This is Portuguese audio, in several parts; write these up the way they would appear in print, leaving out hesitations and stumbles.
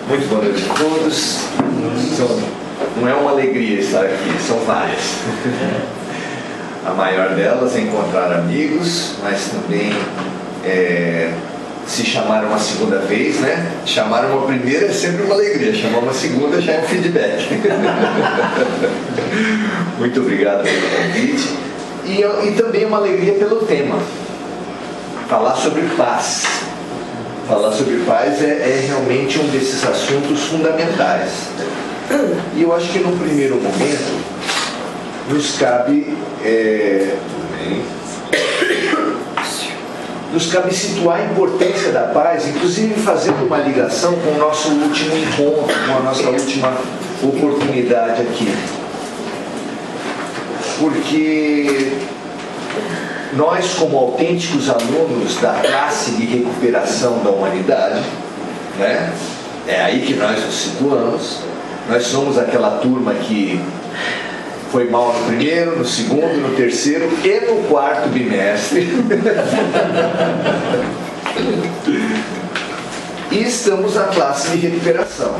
Muito boa noite a todos. Não é uma alegria estar aqui, são várias. A maior delas é encontrar amigos, mas também se chamar uma segunda vez, né? Chamar uma primeira é sempre uma alegria, chamar uma segunda já é um feedback. Muito obrigado pelo convite. E também uma alegria pelo tema. Falar sobre paz. Falar sobre paz é realmente um desses assuntos fundamentais. E eu acho que no primeiro momento nos cabe situar a importância da paz, inclusive fazendo uma ligação com o nosso último encontro, com a nossa última oportunidade aqui. Porque nós, como autênticos alunos da classe de recuperação da humanidade, né? É aí que nós nos situamos. Nós somos aquela turma que foi mal no primeiro, no segundo, no terceiro e no quarto bimestre. E estamos na classe de recuperação.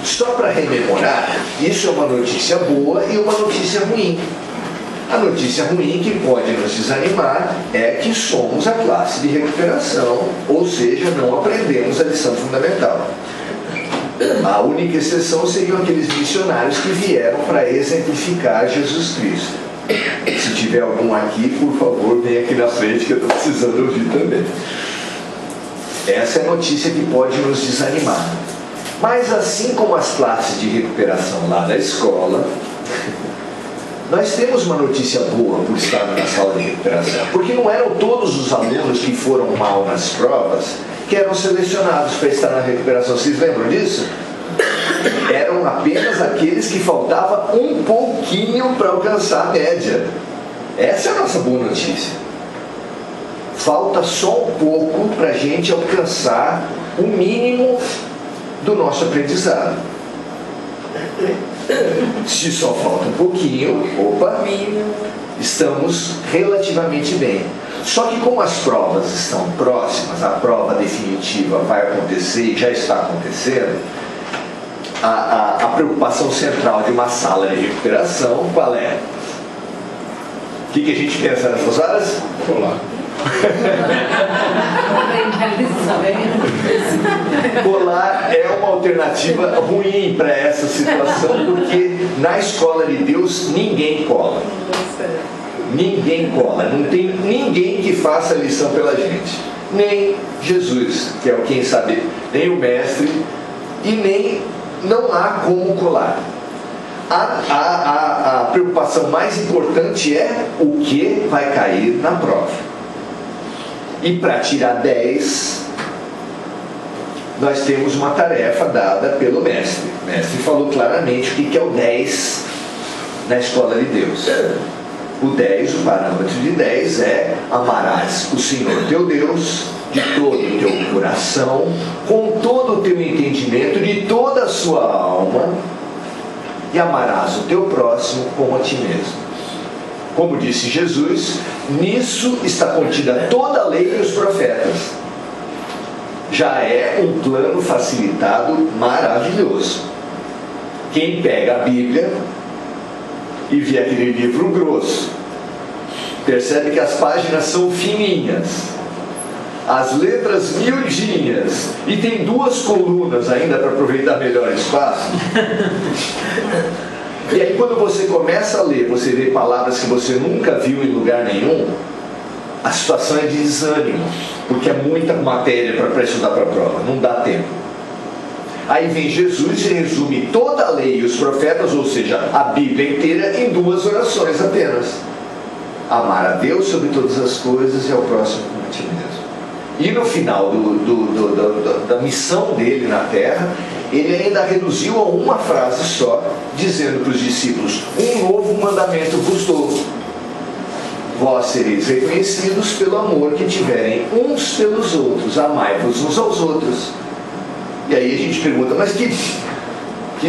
Só para rememorar, isso é uma notícia boa e uma notícia ruim. A notícia ruim que pode nos desanimar é que somos a classe de recuperação, ou seja, não aprendemos a lição fundamental. A única exceção seriam aqueles missionários que vieram para exemplificar Jesus Cristo. Se tiver algum aqui, por favor, venha aqui na frente que eu estou precisando ouvir também. Essa é a notícia que pode nos desanimar. Mas assim como as classes de recuperação lá da escola, nós temos uma notícia boa por estar na sala de recuperação, porque não eram todos os alunos que foram mal nas provas que eram selecionados para estar na recuperação. Vocês lembram disso? Eram apenas aqueles que faltava um pouquinho para alcançar a média. Essa é a nossa boa notícia. Falta só um pouco para a gente alcançar o mínimo do nosso aprendizado. Se só falta um pouquinho, estamos relativamente bem. Só que como as provas estão próximas, a prova definitiva vai acontecer e já está acontecendo, a preocupação central de uma sala de recuperação, qual é? O que a gente pensa nessas horas? Colar. Colar é uma alternativa ruim para essa situação, porque na escola de Deus ninguém cola. Ninguém cola, não tem ninguém que faça a lição pela gente. Nem Jesus, que é quem sabe, nem o mestre, e nem não há como colar. A preocupação mais importante é o que vai cair na prova. E para tirar 10, nós temos uma tarefa dada pelo mestre. O mestre falou claramente o que é o 10 na escola de Deus. O 10, o parâmetro de 10 é: amarás o Senhor teu Deus de todo o teu coração, com todo o teu entendimento, de toda a sua alma, e amarás o teu próximo como a ti mesmo. Como disse Jesus, nisso está contida toda a lei e os profetas. Já é um plano facilitado maravilhoso. Quem pega a Bíblia e vê aquele livro grosso, percebe que as páginas são fininhas, as letras miudinhas, e tem 2 colunas ainda para aproveitar melhor o espaço. E aí quando você começa a ler, você vê palavras que você nunca viu em lugar nenhum, a situação é de desânimo, porque é muita matéria para estudar para a prova, não dá tempo. Aí vem Jesus e resume toda a lei e os profetas, ou seja, a Bíblia inteira, em 2 orações apenas: amar a Deus sobre todas as coisas e ao próximo como a ti mesmo. E no final da missão dele na terra, ele ainda reduziu a uma frase só, dizendo para os discípulos: um novo mandamento vos dou: vós sereis reconhecidos pelo amor que tiverem uns pelos outros, amai-vos uns aos outros. E aí a gente pergunta: mas que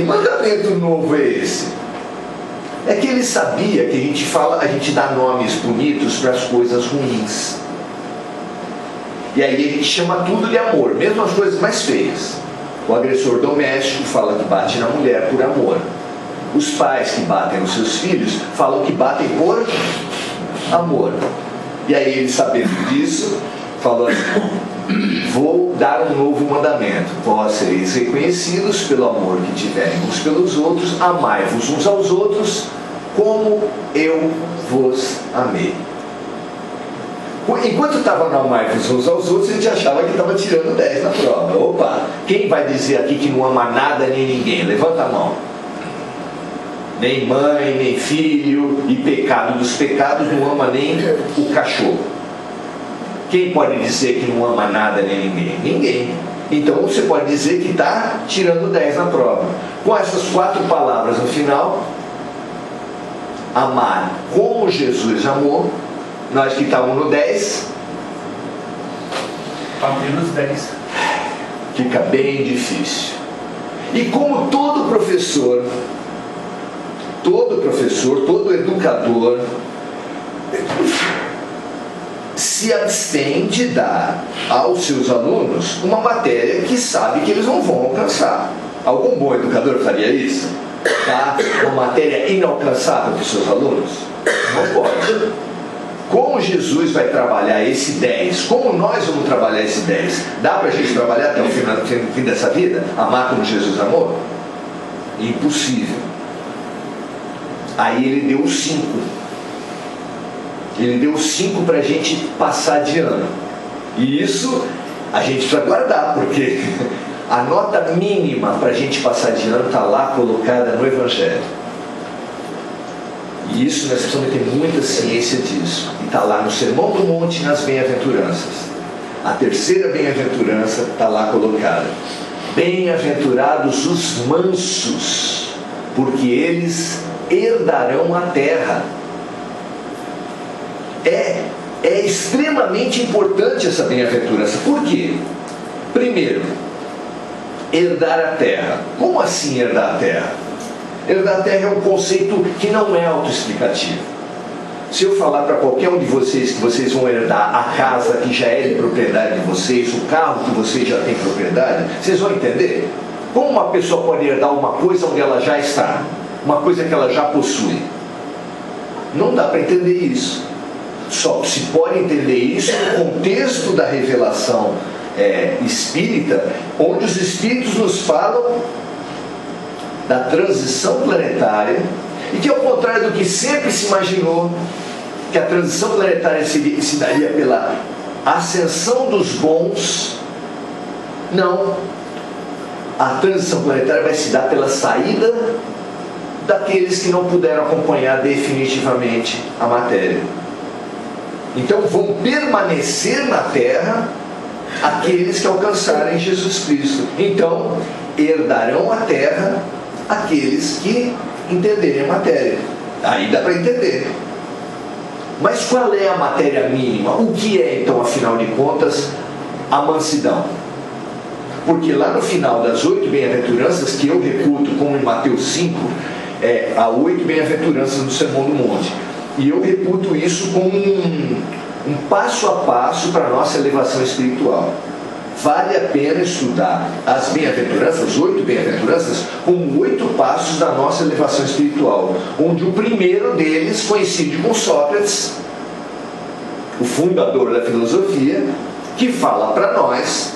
mandamento novo é esse? É que ele sabia que a gente dá nomes bonitos para as coisas ruins. E aí a gente chama tudo de amor, mesmo as coisas mais feias. O agressor doméstico fala que bate na mulher por amor. Os pais que batem nos seus filhos falam que batem por amor. E aí ele, sabendo disso, falou assim: vou dar um novo mandamento: vós sereis reconhecidos pelo amor que tiverem uns pelos outros, amai-vos uns aos outros como eu vos amei. Enquanto estava no amai-vos uns aos outros, a gente achava que estava tirando 10 na prova. Opa, quem vai dizer aqui que não ama nada nem ninguém? Levanta a mão. Nem mãe, nem filho, e pecado dos pecados não ama nem o cachorro. Quem pode dizer que não ama nada nem ninguém? Ninguém. Então você pode dizer que está tirando 10 na prova. Com essas 4 palavras no final: amar como Jesus amou. Nós que estávamos no 10, apenas 10. Fica bem difícil. E como todo professor, todo educador se abstém de dar aos seus alunos uma matéria que sabe que eles não vão alcançar. Algum bom educador faria isso? Dar uma matéria inalcançável para os seus alunos? Não pode. Como Jesus vai trabalhar esse 10? Como nós vamos trabalhar esse 10? Dá para a gente trabalhar até o fim dessa vida? Amar como Jesus amou? Impossível. Aí ele deu os 5. Ele deu os 5 para a gente passar de ano. E isso a gente precisa guardar, porque a nota mínima para a gente passar de ano está lá colocada no Evangelho. E isso nós precisamos ter muita ciência disso. E está lá no Sermão do Monte, nas bem-aventuranças. A terceira bem-aventurança está lá colocada: bem-aventurados os mansos, porque eles herdarão a terra. É extremamente importante essa bem-aventurança. Por quê? Primeiro, herdar a terra. Como assim herdar a terra? Herdar a terra é um conceito que não é autoexplicativo. Se eu falar para qualquer um de vocês que vocês vão herdar a casa que já é de propriedade de vocês, o carro que vocês já têm propriedade, vocês vão entender? Como uma pessoa pode herdar uma coisa onde ela já está? Uma coisa que ela já possui? Não dá para entender isso. Só se pode entender isso no contexto da revelação espírita, onde os espíritos nos falam da transição planetária, e que, ao contrário do que sempre se imaginou, que a transição planetária se daria pela ascensão dos bons, não. A transição planetária vai se dar pela saída daqueles que não puderam acompanhar definitivamente a matéria. Então vão permanecer na Terra aqueles que alcançarem Jesus Cristo. Então herdarão a Terra aqueles que entenderem a matéria. Aí dá para entender. Mas qual é a matéria mínima? O que é então, afinal de contas, a mansidão? Porque lá no final das 8 bem-aventuranças, que eu reputo como em Mateus 5, há 8 bem-aventuranças no Sermão do Monte. E eu reputo isso como um passo a passo para a nossa elevação espiritual. Vale a pena estudar as bem-aventuranças, as 8 bem-aventuranças, como 8 passos da nossa elevação espiritual, onde o primeiro deles coincide com Sócrates, o fundador da filosofia, que fala para nós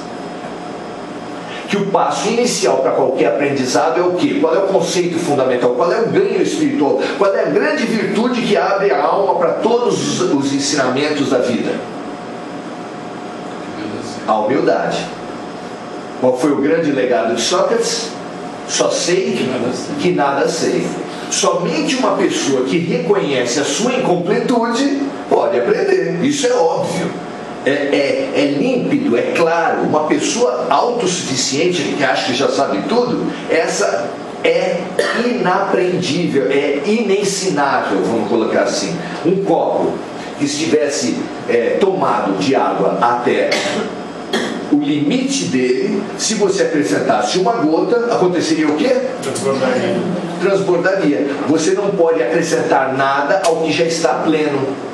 que o passo inicial para qualquer aprendizado é o quê? Qual é o conceito fundamental? Qual é o ganho espiritual? Qual é a grande virtude que abre a alma para todos os ensinamentos da vida? A humildade. Qual foi o grande legado de Sócrates? Só sei que nada sei. Somente uma pessoa que reconhece a sua incompletude pode aprender. Isso é óbvio. É límpido, é claro. Uma pessoa autossuficiente, que acha que já sabe tudo, essa é inaprendível, é inensinável, vamos colocar assim. Um copo que estivesse tomado de água até o limite dele, se você acrescentasse uma gota, aconteceria o quê? Transbordaria. Você não pode acrescentar nada ao que já está pleno.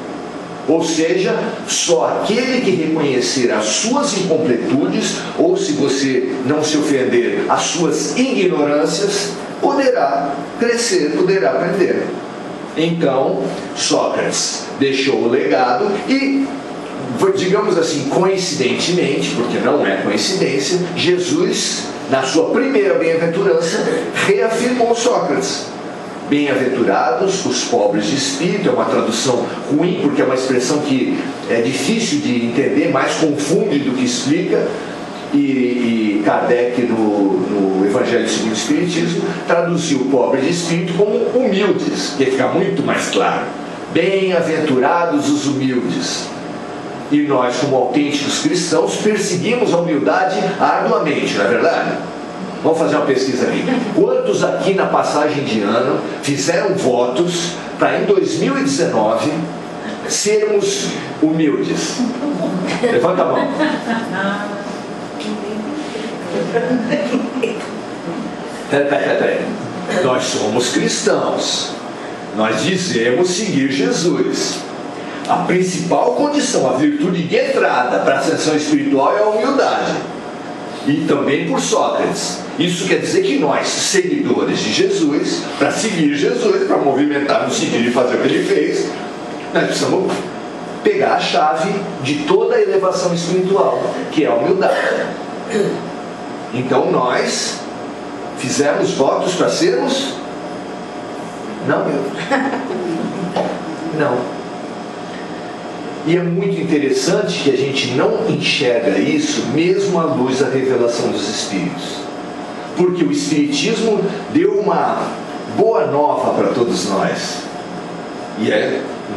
Ou seja, só aquele que reconhecer as suas incompletudes, ou se você não se ofender, as suas ignorâncias, poderá crescer, poderá aprender. Então, Sócrates deixou o legado e, digamos assim, coincidentemente, porque não é coincidência, Jesus, na sua primeira bem-aventurança, reafirmou Sócrates. Bem-aventurados os pobres de espírito, é uma tradução ruim, porque é uma expressão que é difícil de entender, mais confunde do que explica, e Kardec, no Evangelho segundo o Espiritismo, traduziu pobre de espírito como humildes, que fica muito mais claro. Bem-aventurados os humildes. E nós, como autênticos cristãos, perseguimos a humildade arduamente, não é verdade? Vamos fazer uma pesquisa aqui. Quantos aqui na passagem de ano fizeram votos para em 2019 sermos humildes? Levanta a mão. Peraí. Nós somos cristãos. Nós dizemos seguir Jesus. A principal condição, a virtude de entrada para a ascensão espiritual é a humildade. E também por Sócrates. Isso quer dizer que nós, seguidores de Jesus, para seguir Jesus, para movimentar no sentido de fazer o que ele fez, nós precisamos pegar a chave de toda a elevação espiritual, que é a humildade. Então nós fizemos votos para sermos... Não. E é muito interessante que a gente não enxerga isso mesmo à luz da revelação dos Espíritos. Porque o Espiritismo deu uma boa nova para todos nós. E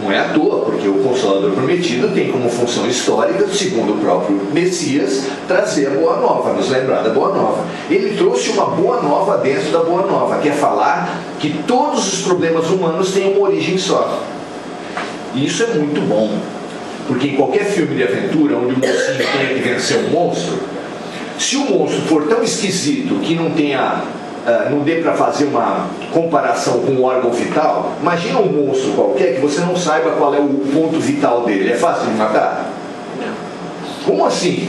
não é à toa, porque o Consolador Prometido tem como função histórica, segundo o próprio Messias, trazer a boa nova, nos lembrar da boa nova. Ele trouxe uma boa nova dentro da boa nova, que é falar que todos os problemas humanos têm uma origem só. E isso é muito bom. Porque em qualquer filme de aventura onde o mocinho tem que vencer um monstro, se o monstro for tão esquisito que não dê para fazer uma comparação com o órgão vital, imagina um monstro qualquer que você não saiba qual é o ponto vital dele. É fácil de matar? Como assim?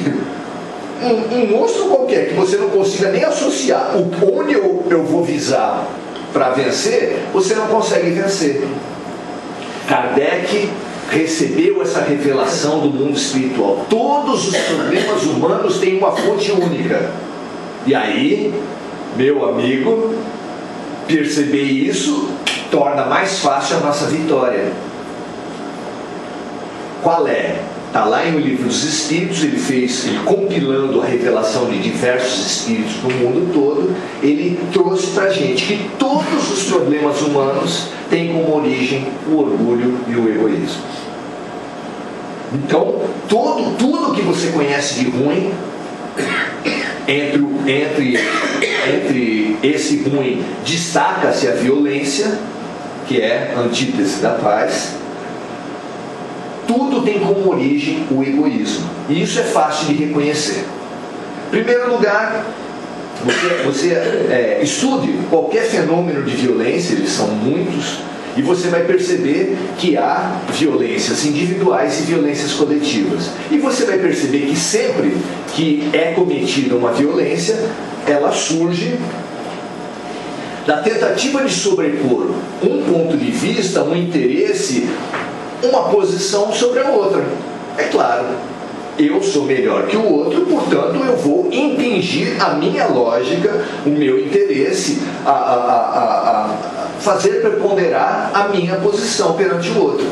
Um monstro qualquer que você não consiga nem associar onde eu vou visar para vencer, você não consegue vencer. Kardec recebeu essa revelação do mundo espiritual. Todos os problemas humanos têm uma fonte única. E aí, meu amigo, perceber isso torna mais fácil a nossa vitória. Qual é? Está lá em O Livro dos Espíritos. Ele compilando a revelação de diversos espíritos no mundo todo, ele trouxe para a gente que todos os problemas humanos têm como origem o orgulho e o egoísmo. Então, tudo que você conhece de ruim, entre esse ruim, destaca-se a violência, que é a antítese da paz. Tudo tem como origem o egoísmo. E isso é fácil de reconhecer. Em primeiro lugar, você estude qualquer fenômeno de violência, eles são muitos, e você vai perceber que há violências individuais e violências coletivas. E você vai perceber que sempre que é cometida uma violência, ela surge da tentativa de sobrepor um ponto de vista, um interesse, uma posição sobre a outra. É claro, eu sou melhor que o outro, portanto eu vou impingir a minha lógica, o meu interesse, a fazer preponderar a minha posição perante o outro.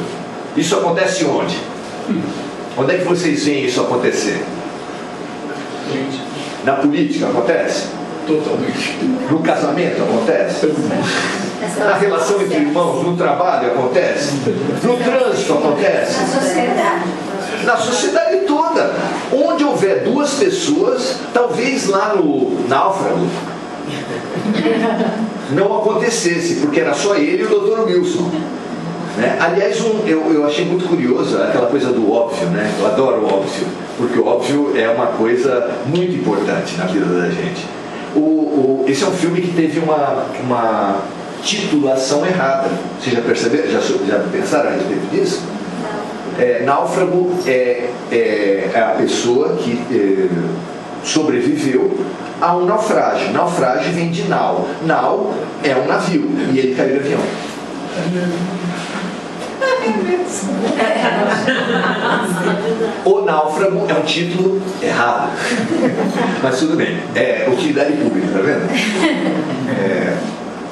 Isso acontece onde? Onde é que vocês veem isso acontecer? Na política acontece? Totalmente. No casamento acontece? Na relação entre irmãos, no trabalho acontece? No trânsito acontece? Na sociedade. Na sociedade toda. Onde houver duas pessoas, talvez lá no Náufrago não acontecesse, porque era só ele e o Dr. Wilson, né? Aliás, eu achei muito curioso aquela coisa do óbvio, né? Eu adoro o óbvio, porque o óbvio é uma coisa muito importante na vida da gente. Esse é um filme que teve uma titulação errada. Vocês já perceberam? Já pensaram a respeito disso? Náufrago é a pessoa que sobreviveu a um naufrágio. Naufrágio vem de nau. Nau é um navio e ele caiu no avião. O náufrago é um título errado, mas tudo bem, é utilidade pública, tá vendo?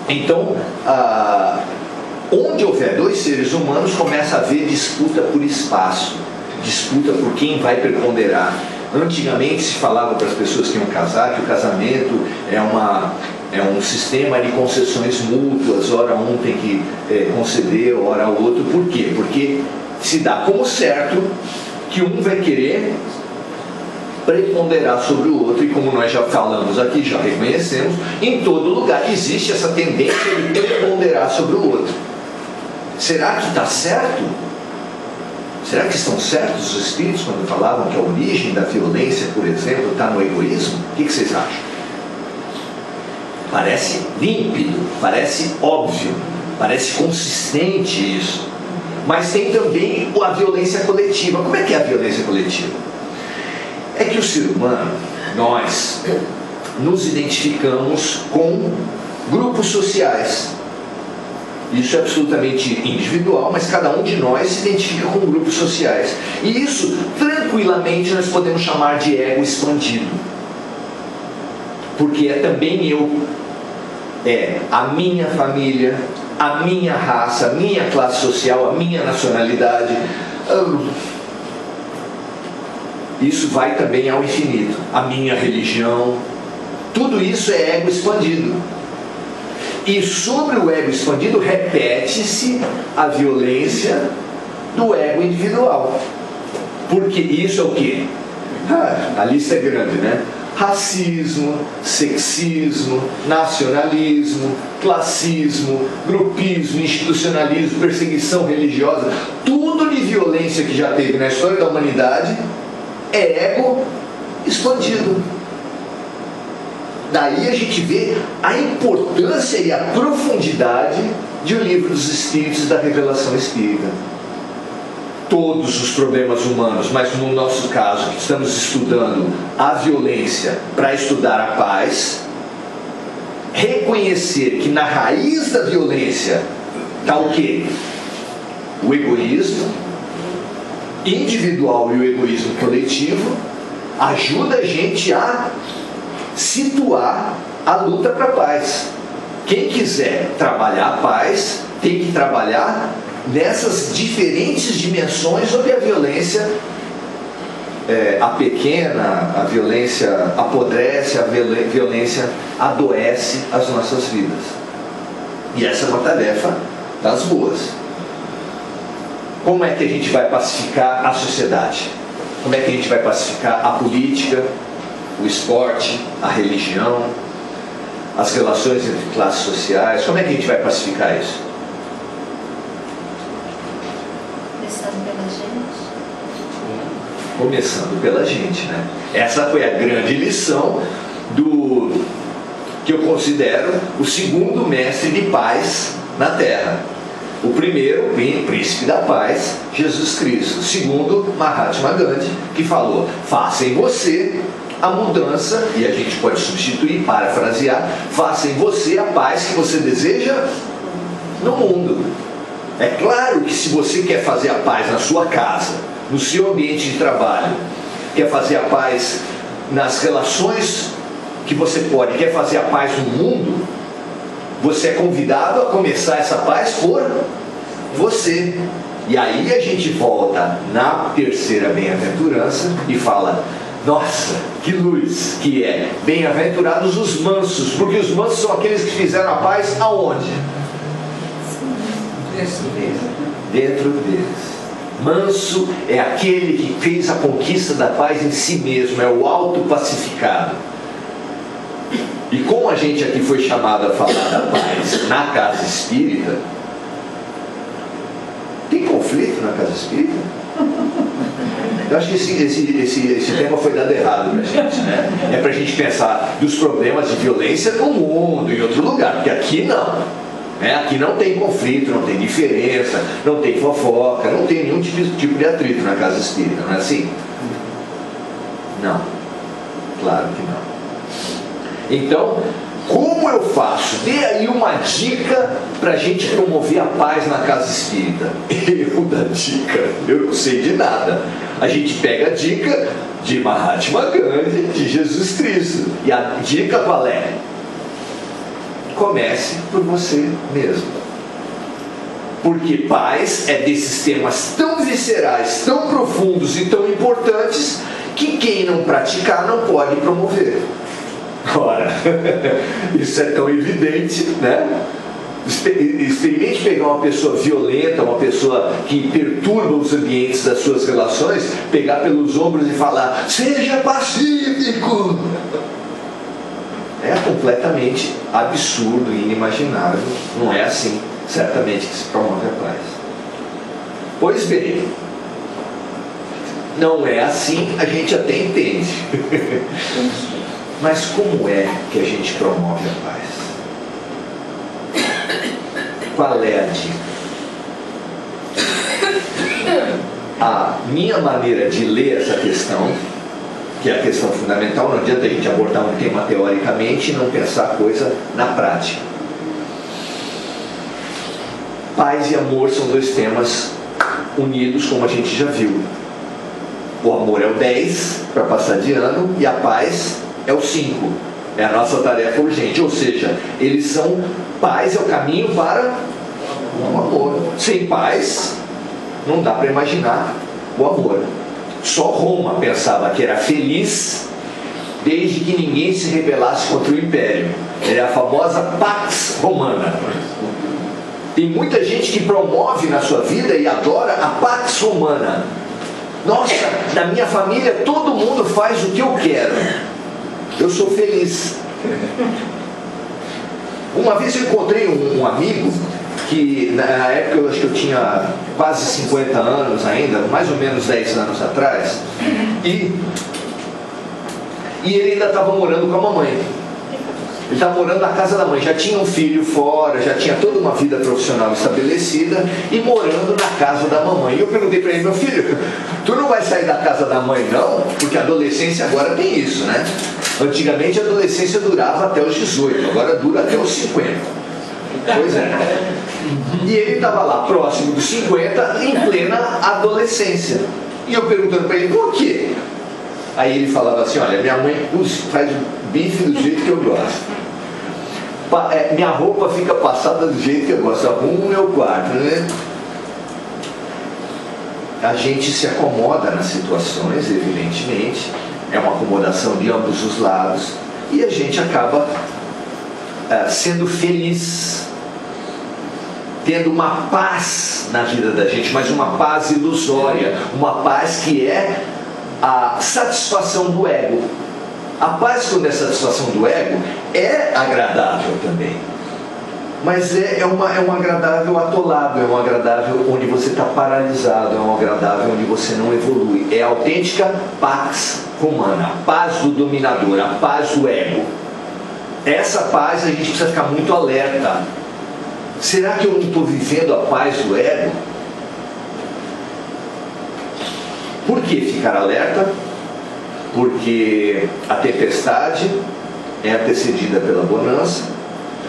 Então, onde houver dois seres humanos, começa a haver disputa por espaço, disputa por quem vai preponderar. Antigamente se falava para as pessoas que iam casar que o casamento é um sistema de concessões mútuas, ora um tem que conceder, ora o outro. Por quê? Porque se dá como certo que um vai querer preponderar sobre o outro, e como nós já falamos aqui, já reconhecemos, em todo lugar existe essa tendência de preponderar sobre o outro. Será que está certo? Será que estão certos os espíritos quando falavam que a origem da violência, por exemplo, está no egoísmo? O que vocês acham? Parece límpido, parece óbvio, parece consistente isso. Mas tem também a violência coletiva. Como é que é a violência coletiva? É que o ser humano, nós, nos identificamos com grupos sociais. Isso é absolutamente individual, mas cada um de nós se identifica com grupos sociais. E isso, tranquilamente, nós podemos chamar de ego expandido. Porque é também eu, a minha família, a minha raça, a minha classe social, a minha nacionalidade. Isso vai também ao infinito. A minha religião. Tudo isso é ego expandido. E sobre o ego expandido repete-se a violência do ego individual. Porque isso é o quê? A lista é grande, né? Racismo, sexismo, nacionalismo, classismo, grupismo, institucionalismo, perseguição religiosa. Tudo de violência que já teve na história da humanidade é ego expandido. Daí a gente vê a importância e a profundidade de O Livro dos Espíritos e da Revelação Espírita. Todos os problemas humanos, mas no nosso caso, que estamos estudando a violência para estudar a paz, reconhecer que na raiz da violência está o quê? O egoísmo individual e o egoísmo coletivo, ajuda a gente a situar a luta para a paz. Quem quiser trabalhar a paz tem que trabalhar nessas diferentes dimensões onde a violência apequena, a violência apodrece, a violência adoece as nossas vidas. E essa é uma tarefa das boas. Como é que a gente vai pacificar a sociedade? Como é que a gente vai pacificar a política, o esporte, a religião, as relações entre classes sociais? Como é que a gente vai pacificar isso? Começando pela gente, né? Essa foi a grande lição que eu considero o segundo mestre de paz na Terra. O primeiro, o príncipe da paz, Jesus Cristo. O segundo, Mahatma Gandhi, que falou: faça em você a mudança, e a gente pode substituir, parafrasear, faça em você a paz que você deseja no mundo. É claro que se você quer fazer a paz na sua casa, no seu ambiente de trabalho, quer fazer a paz nas relações que você pode, quer fazer a paz no mundo, você é convidado a começar essa paz por você. E aí a gente volta na terceira bem-aventurança e fala: nossa, que luz que é! Bem-aventurados os mansos, porque os mansos são aqueles que fizeram a paz aonde? Dentro deles. Manso é aquele que fez a conquista da paz em si mesmo, é o auto-pacificado. E como a gente aqui foi chamado a falar da paz na casa espírita, tem conflito na casa espírita? Eu acho que esse tema foi dado errado pra gente, né? É pra gente pensar dos problemas de violência no mundo, em outro lugar, porque aqui não. Aqui não tem conflito, não tem diferença, não tem fofoca, não tem nenhum tipo de atrito na casa espírita, não é assim? Não, claro que não. Então, como eu faço? Dê aí uma dica para a gente promover a paz na casa espírita. Eu da dica, eu não sei de nada. A gente pega a dica de Mahatma Gandhi, de Jesus Cristo. E a dica qual é? Comece por você mesmo. Porque paz é desses temas tão viscerais, tão profundos e tão importantes que quem não praticar não pode promover. Ora, isso é tão evidente, né? Experimente pegar uma pessoa violenta, uma pessoa que perturba os ambientes das suas relações, pegar pelos ombros e falar: seja pacífico. É completamente absurdo e inimaginável. Não é assim, certamente, que se promove a paz. Pois bem, não é assim, a gente até entende. Mas como é que a gente promove a paz? Qual é a dica? A minha maneira de ler essa questão, que é a questão fundamental, não adianta a gente abordar um tema teoricamente e não pensar a coisa na prática. Paz e amor são dois temas unidos, como a gente já viu. O amor é o 10 para passar de ano e a paz é o 5. É a nossa tarefa urgente. Ou seja, eles são paz, é o caminho para o amor. Sem paz, não dá para imaginar o amor. Só Roma pensava que era feliz desde que ninguém se rebelasse contra o império. É a famosa Pax Romana. Tem muita gente que promove na sua vida e adora a Pax Romana. Nossa, na minha família todo mundo faz o que eu quero. Eu sou feliz. Uma vez eu encontrei um amigo que na época eu acho que eu tinha quase 50 anos ainda, mais ou menos 10 anos atrás, e ele ainda estava morando com a mamãe. Ele estava morando na casa da mãe, já tinha um filho fora, já tinha toda uma vida profissional estabelecida e morando na casa da mamãe. E eu perguntei para ele: meu filho, tu não vai sair da casa da mãe não? Porque a adolescência agora tem isso, né? Antigamente a adolescência durava até os 18, agora dura até os 50. Pois é. E ele estava lá próximo dos 50, em plena adolescência. E eu perguntando para ele: por quê? Aí ele falava assim: olha, minha mãe faz o bife do jeito que eu gosto. Minha roupa fica passada do jeito que eu gosto. Arrumo o meu quarto, né? A gente se acomoda nas situações, evidentemente. É uma acomodação de ambos os lados. E a gente acaba sendo feliz, tendo uma paz na vida da gente, mas uma paz ilusória, uma paz que é a satisfação do ego. A paz, quando é satisfação do ego, é agradável também, mas é um agradável atolado, é um agradável onde você está paralisado, é um agradável onde você não evolui. É a autêntica Pax Romana, a paz do dominador, a paz do ego. Essa paz a gente precisa ficar muito alerta. Será que eu não estou vivendo a paz do ego? Por que ficar alerta? Porque a tempestade é antecedida pela bonança,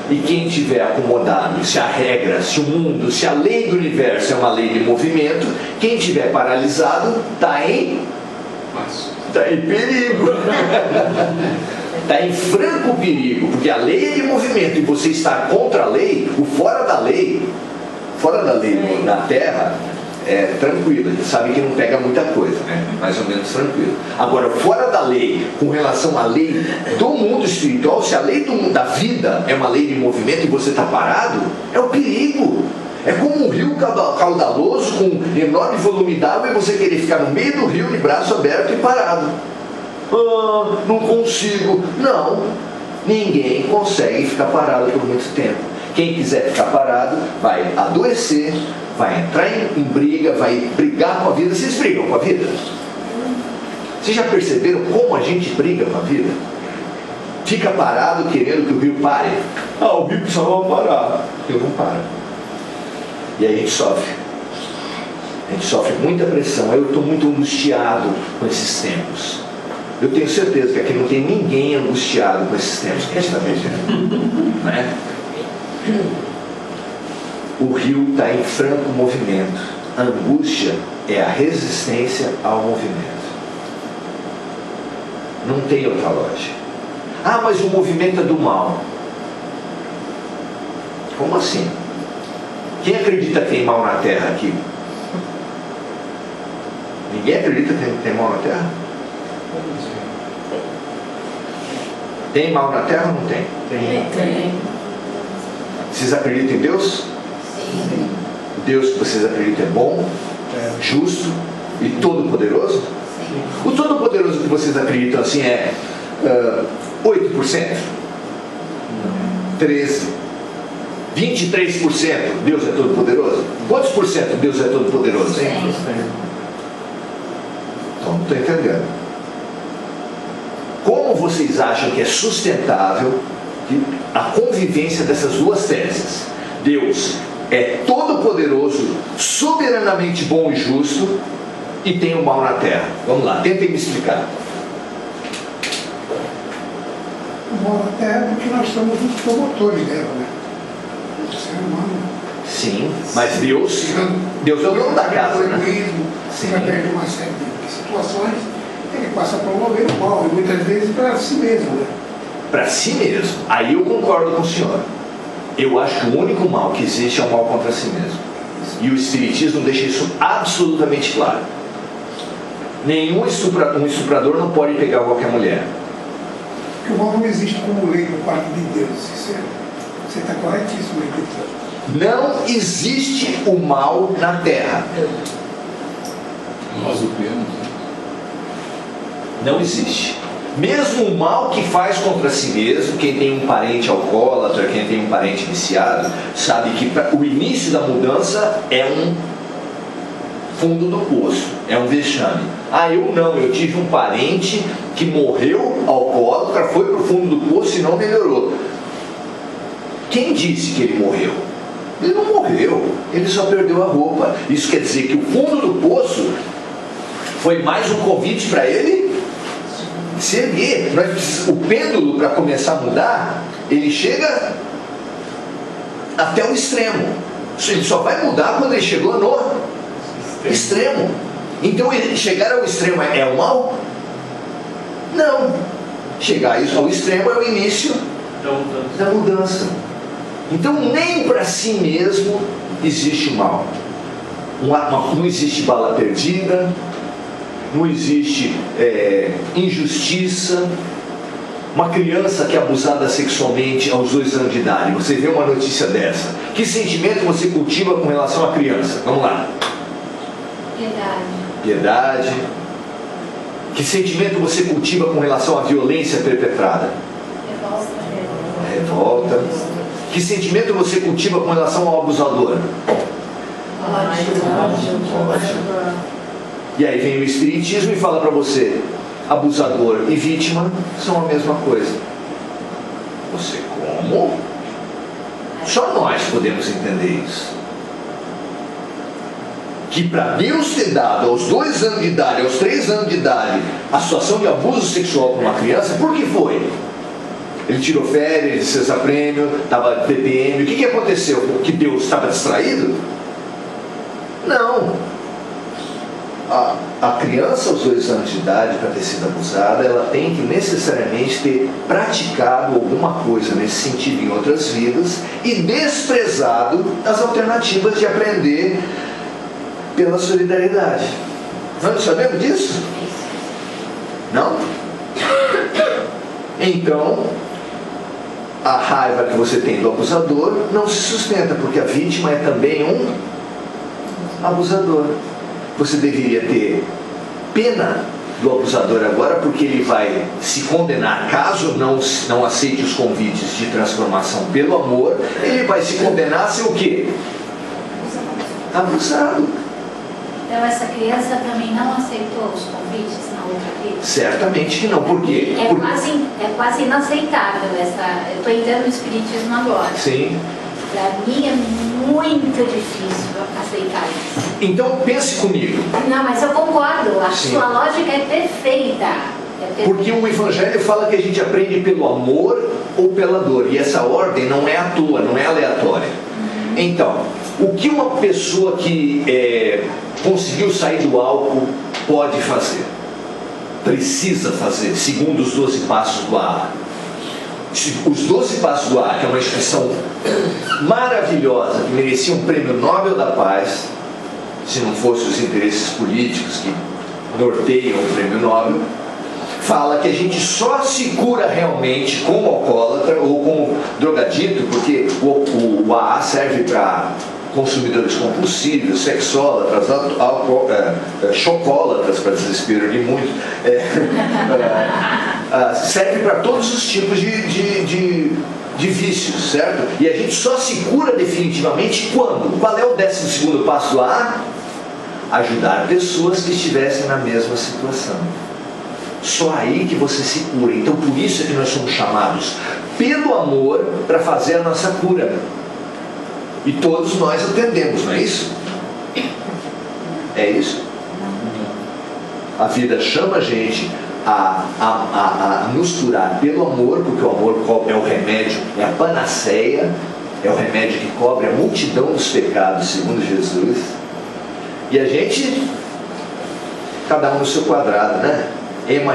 e quem estiver acomodado, se a regra, se o mundo, se a lei do universo é uma lei de movimento, quem estiver paralisado está em perigo. Está em franco perigo, porque a lei é de movimento e você está contra a lei, o fora da lei na Terra, é tranquilo, a gente sabe que não pega muita coisa, né? Mais ou menos tranquilo. Agora, fora da lei, com relação à lei do mundo espiritual, se a lei do mundo da vida é uma lei de movimento e você está parado, é o perigo. É como um rio caudaloso com enorme volume d'água e você querer ficar no meio do rio de braço aberto e parado. Não consigo. Não, ninguém consegue ficar parado por muito tempo. Quem quiser ficar parado vai adoecer, vai entrar em briga, vai brigar com a vida. Vocês brigam com a vida? Vocês já perceberam como a gente briga com a vida? fica parado querendo que o rio pare. Ah, o rio precisava parar. O rio não para. E aí a gente sofre. A gente sofre muita pressão. Eu estou muito angustiado com esses tempos. Eu tenho certeza que aqui não tem ninguém angustiado com esses tempos que a gente está vivendo. Não é? O rio está em franco movimento. A angústia é a resistência ao movimento. Não tem outra lógica. Ah, mas o movimento é do mal. Como assim? Quem acredita que tem mal na Terra aqui? Ninguém acredita que tem mal na Terra? Tem mal na Terra ou não tem? Tem. Vocês acreditam em Deus? Sim. Deus que vocês acreditam é bom, justo e todo-poderoso? Sim. O todo-poderoso que vocês acreditam assim é 8%? 13%? 23% Deus é todo-poderoso? Quantos por cento Deus é todo-poderoso? 100%. Então não estou entendendo. Como vocês acham que é sustentável a convivência dessas duas teses? Deus é todo-poderoso, soberanamente bom e justo, e tem o mal na terra. Vamos lá, tentem me explicar. O mal na terra é porque nós somos os promotores dela, né? O ser humano. Sim, mas Deus é o dono da casa, O né? egoísmo, Sim. através de uma série de situações, ele passa a promover o mal, e muitas vezes para si mesmo, né? Para si mesmo. Aí eu concordo com o senhor. Eu acho que o único mal que existe é o mal contra si mesmo. E o Espiritismo deixa isso absolutamente claro. Nenhum estuprador não pode pegar qualquer mulher. Porque o mal não existe como lei por parte de Deus. Você está corretíssimo aí, doutor. Não existe o mal na Terra. Nós o criamos. Não existe. Mesmo o mal que faz contra si mesmo, quem tem um parente alcoólatra, quem tem um parente viciado, sabe que o início da mudança é um fundo do poço, é um vexame. Ah, eu não, eu tive um parente que morreu alcoólatra, foi para o fundo do poço e não melhorou. Quem disse que ele morreu? Ele não morreu, ele só perdeu a roupa. Isso quer dizer que o fundo do poço foi mais um convite para ele se erguer. O pêndulo, para começar a mudar, ele chega até o extremo. Ele só vai mudar quando ele chegou no extremo. Então chegar ao extremo é o mal? Não. Chegar ao extremo é o início da mudança. Então nem para si mesmo existe mal. Não existe bala perdida, não existe injustiça. Uma criança que é abusada sexualmente aos 2 anos de idade, você vê uma notícia dessa, que sentimento você cultiva com relação à criança? Vamos lá. Piedade. Que sentimento você cultiva com relação à violência perpetrada? Revolta. Que sentimento você cultiva com relação ao abusador? Ódio. E aí vem o Espiritismo e fala para você: abusador e vítima são a mesma coisa. Você como? Só nós podemos entender isso. Que para Deus ter dado aos 2 anos de idade, aos 3 anos de idade, a situação de abuso sexual para uma criança, por que foi? Ele tirou férias, licença prêmio, estava TPM. O que aconteceu? Que Deus estava distraído? Não. A criança aos 2 anos de idade, para ter sido abusada, ela tem que necessariamente ter praticado alguma coisa nesse sentido em outras vidas e desprezado as alternativas de aprender pela solidariedade. Nós sabemos disso? Não? Então, a raiva que você tem do abusador não se sustenta, porque a vítima é também um abusador. Você deveria ter pena do abusador agora, porque ele vai se condenar, caso não aceite os convites de transformação pelo amor, ele vai se condenar a ser o quê? Abusado. Então essa criança também não aceitou os convites na outra vida? Certamente que não. Por quê? É quase inaceitável essa. Eu estou entrando no espiritismo agora. Sim. Para mim é muito difícil aceitar isso. Então pense comigo. Não, mas eu concordo. A Sim. sua lógica é perfeita. Porque o Evangelho fala que a gente aprende pelo amor ou pela dor. E essa ordem não é à toa, não é aleatória. Então, o que uma pessoa que conseguiu sair do álcool pode fazer? Precisa fazer, segundo os 12 passos do AA. Os 12 passos do AA, que é uma instituição maravilhosa, que merecia um prêmio Nobel da Paz, se não fossem os interesses políticos que norteiam o prêmio Nobel, fala que a gente só se cura realmente como alcoólatra ou como drogadito, porque o AA serve para consumidores compulsivos, sexólatras, chocólatras, para desespero de muitos, serve para todos os tipos de vícios, certo? E a gente só se cura definitivamente quando? Qual é o 12º passo do AA? Ajudar pessoas que estivessem na mesma situação. Só aí que você se cura. Então por isso é que nós somos chamados pelo amor para fazer a nossa cura. E todos nós atendemos, não é isso? É isso? A vida chama a gente a nos curar pelo amor, porque o amor é o remédio, é a panaceia, é o remédio que cobre a multidão dos pecados, segundo Jesus. E a gente, cada um no seu quadrado, né? Ema,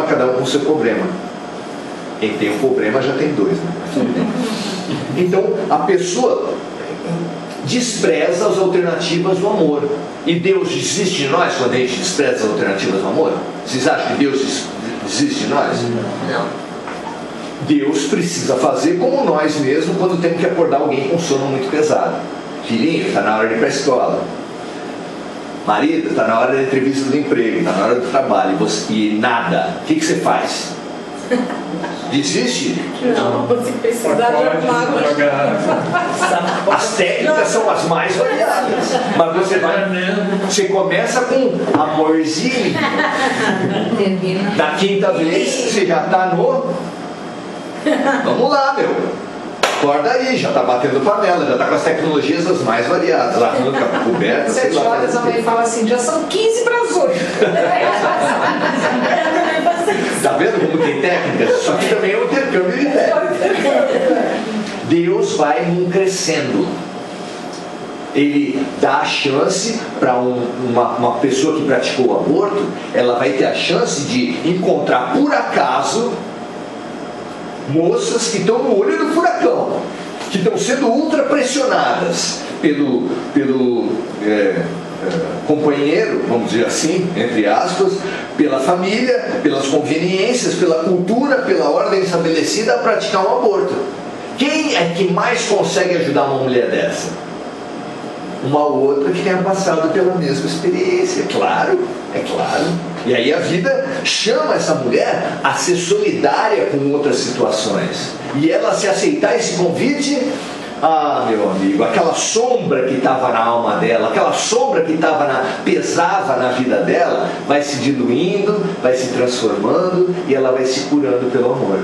cada um com o seu problema. Quem tem um problema já tem dois, né? Então, a pessoa despreza as alternativas do amor. E Deus desiste de nós quando a gente despreza as alternativas do amor? Vocês acham que Deus desiste de nós? Não. Deus precisa fazer como nós mesmos quando temos que acordar alguém com sono muito pesado. Filhinho, está na hora de ir para a escola. Marido, está na hora da entrevista do emprego, está na hora do trabalho, e nada. O que você faz? Desiste? Não, você precisa de água. As técnicas são as mais variadas. Mas você começa com amorzinho. Na quinta vez você já está no... Vamos lá, meu. Acorda aí, já está batendo panela, já está com as tecnologias as mais variadas. Lá no coberto, 7 horas a mãe fala assim, já são 15 para as 8. Está vendo como tem técnicas? Só que também é um intercâmbio de técnicas. Deus vai num crescendo. Ele dá a chance para uma pessoa que praticou o aborto, ela vai ter a chance de encontrar por acaso moças que estão no olho do furacão, que estão sendo ultra pressionadas pelo companheiro, vamos dizer assim, entre aspas, pela família, pelas conveniências, pela cultura, pela ordem estabelecida a praticar um aborto. Quem é que mais consegue ajudar uma mulher dessa? Uma outra que tenha passado pela mesma experiência, claro, é claro. E aí a vida chama essa mulher a ser solidária com outras situações. E ela, se aceitar esse convite, meu amigo, aquela sombra que estava na alma dela, aquela sombra que pesava na vida dela, vai se diluindo, vai se transformando e ela vai se curando pelo amor.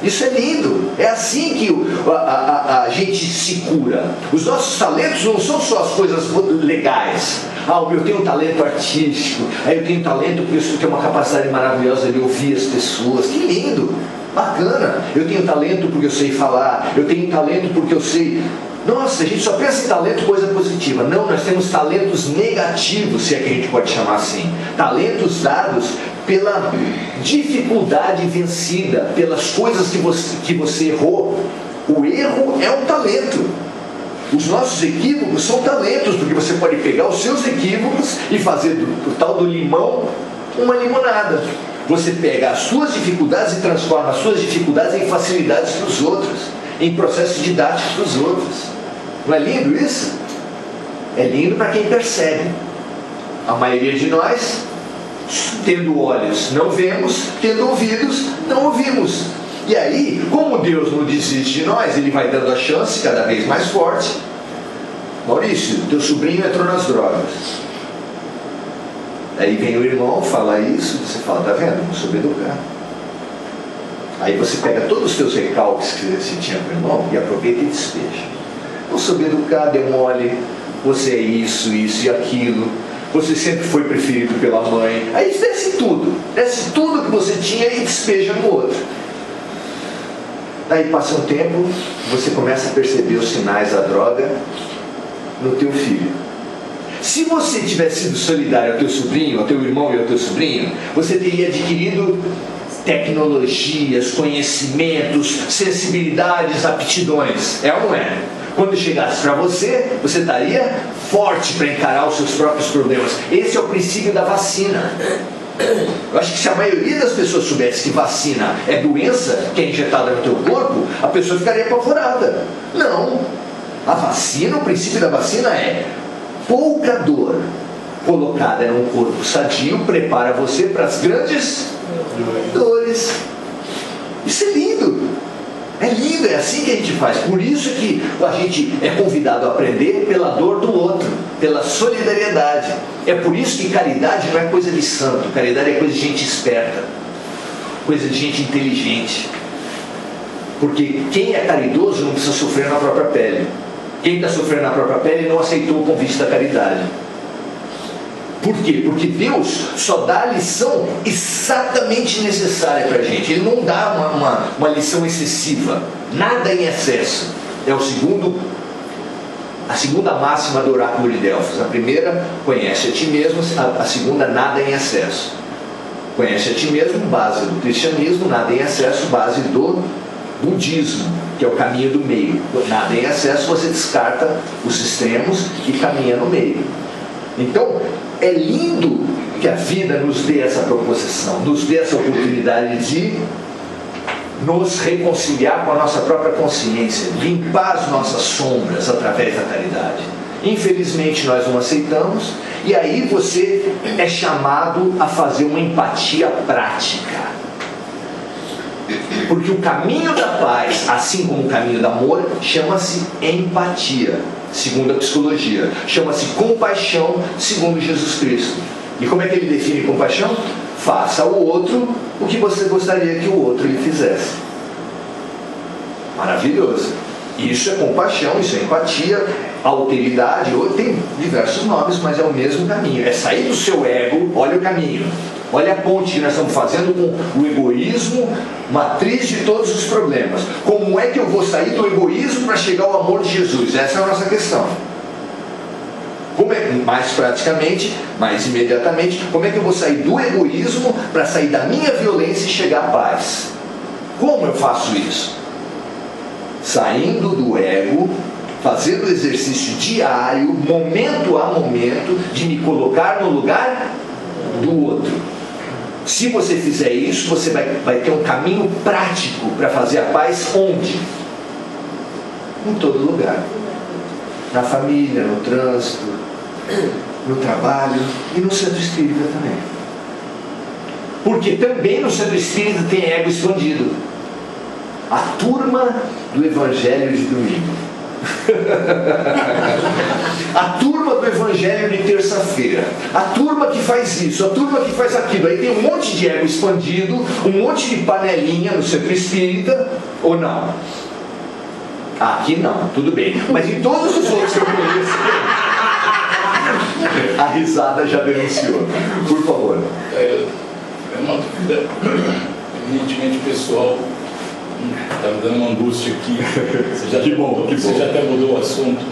Isso é lindo, é assim que a gente se cura. Os nossos talentos não são só as coisas legais. Eu tenho um talento artístico, eu tenho talento porque eu tenho uma capacidade maravilhosa de ouvir as pessoas. Que lindo, bacana. Eu tenho talento porque eu sei falar, eu tenho talento porque eu sei... Nossa, a gente só pensa em talento, coisa positiva. Não, nós temos talentos negativos, se é que a gente pode chamar assim. Talentos dados pela dificuldade vencida, pelas coisas que você errou. O erro é um talento. Os nossos equívocos são talentos, porque você pode pegar os seus equívocos e fazer do tal do limão uma limonada. Você pega as suas dificuldades e transforma as suas dificuldades em facilidades para os outros, em processos didáticos para os outros. Não é lindo isso? É lindo para quem percebe. A maioria de nós, tendo olhos, não vemos, tendo ouvidos, não ouvimos. E aí, como Deus não desiste de nós, Ele vai dando a chance cada vez mais forte. Maurício, teu sobrinho entrou nas drogas. Aí vem o irmão, fala isso, você fala, tá vendo? Não soube educar. Aí você pega todos os teus recalques que você tinha com o irmão e aproveita e despeja. Não soube educar, deu mole, você é isso e aquilo, você sempre foi preferido pela mãe. Aí desce tudo que você tinha e despeja no outro. Daí passa um tempo, você começa a perceber os sinais da droga no teu filho. Se você tivesse sido solidário ao teu sobrinho, ao teu irmão e ao teu sobrinho, você teria adquirido tecnologias, conhecimentos, sensibilidades, aptidões. É ou não é? Quando chegasse para você, você estaria forte para encarar os seus próprios problemas. Esse é o princípio da vacina. Eu acho que se a maioria das pessoas soubesse que vacina é doença que é injetada no teu corpo, a pessoa ficaria apavorada. Não. A vacina, o princípio da vacina é pouca dor colocada num corpo sadio prepara você para as grandes dores. Isso é lindo. É lindo, é assim que a gente faz. Por isso que a gente é convidado a aprender pela dor do outro, pela solidariedade. É por isso que caridade não é coisa de santo. Caridade é coisa de gente esperta, coisa de gente inteligente. Porque quem é caridoso não precisa sofrer na própria pele. Quem está sofrendo na própria pele não aceitou o convite da caridade. Por quê? Porque Deus só dá a lição exatamente necessária para a gente. Ele não dá uma lição excessiva. Nada em excesso. É a segunda máxima do oráculo de Delfos. A primeira, conhece a ti mesmo. A segunda, nada em excesso. Conhece a ti mesmo, base do cristianismo. Nada em excesso, base do budismo, que é o caminho do meio. Nada em excesso, você descarta os extremos e caminha no meio. Então, é lindo que a vida nos dê essa proposição, nos dê essa oportunidade de nos reconciliar com a nossa própria consciência, limpar as nossas sombras através da caridade. Infelizmente nós não aceitamos, e aí você é chamado a fazer uma empatia prática. Porque o caminho da paz, assim como o caminho do amor, chama-se empatia, segundo a psicologia. Chama-se compaixão, segundo Jesus Cristo. E como é que ele define compaixão? Faça ao outro o que você gostaria que o outro lhe fizesse. Maravilhoso. Isso é compaixão, isso é empatia, alteridade, tem diversos nomes, mas é o mesmo caminho. É sair do seu ego, olha o caminho. Olha a ponte que nós estamos fazendo com o egoísmo, matriz de todos os problemas. Como é que eu vou sair do egoísmo para chegar ao amor de Jesus? Essa é a nossa questão. Como é, mais praticamente, mais imediatamente, como é que eu vou sair do egoísmo para sair da minha violência e chegar à paz? Como eu faço isso? Saindo do ego, fazendo o exercício diário, momento a momento, de me colocar no lugar do outro. Se você fizer isso, você vai ter um caminho prático para fazer a paz onde? Em todo lugar. Na família, no trânsito, no trabalho e no centro espírita também. Porque também no centro espírita tem ego escondido. A turma do Evangelho de domingo. A turma do Evangelho de terça-feira, a turma que faz isso, a turma que faz aquilo. Aí tem um monte de ego expandido, um monte de panelinha no centro espírita, ou não? Aqui não, tudo bem. Mas em todos os outros que eu conheço, a risada já denunciou. Por favor. É uma dúvida evidentemente pessoal. Está me dando uma angústia aqui. Você já, você já até mudou o assunto,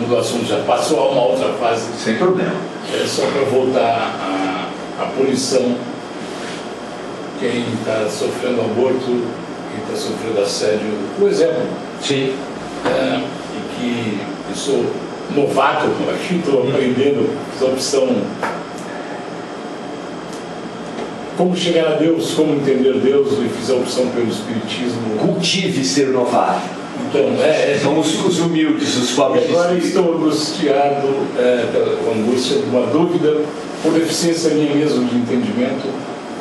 já passou a uma outra fase. Sem problema. É só para voltar à punição. Quem está sofrendo aborto, quem está sofrendo assédio, por exemplo. Sim. E que eu sou novato aqui, estou aprendendo, fiz a opção. Como chegar a Deus, como entender Deus, e fiz a opção pelo Espiritismo. Cultive ser novato. Então, somos os humildes, os pobres. Agora estou angustiado, com angústia de uma dúvida, por deficiência minha mesmo de entendimento,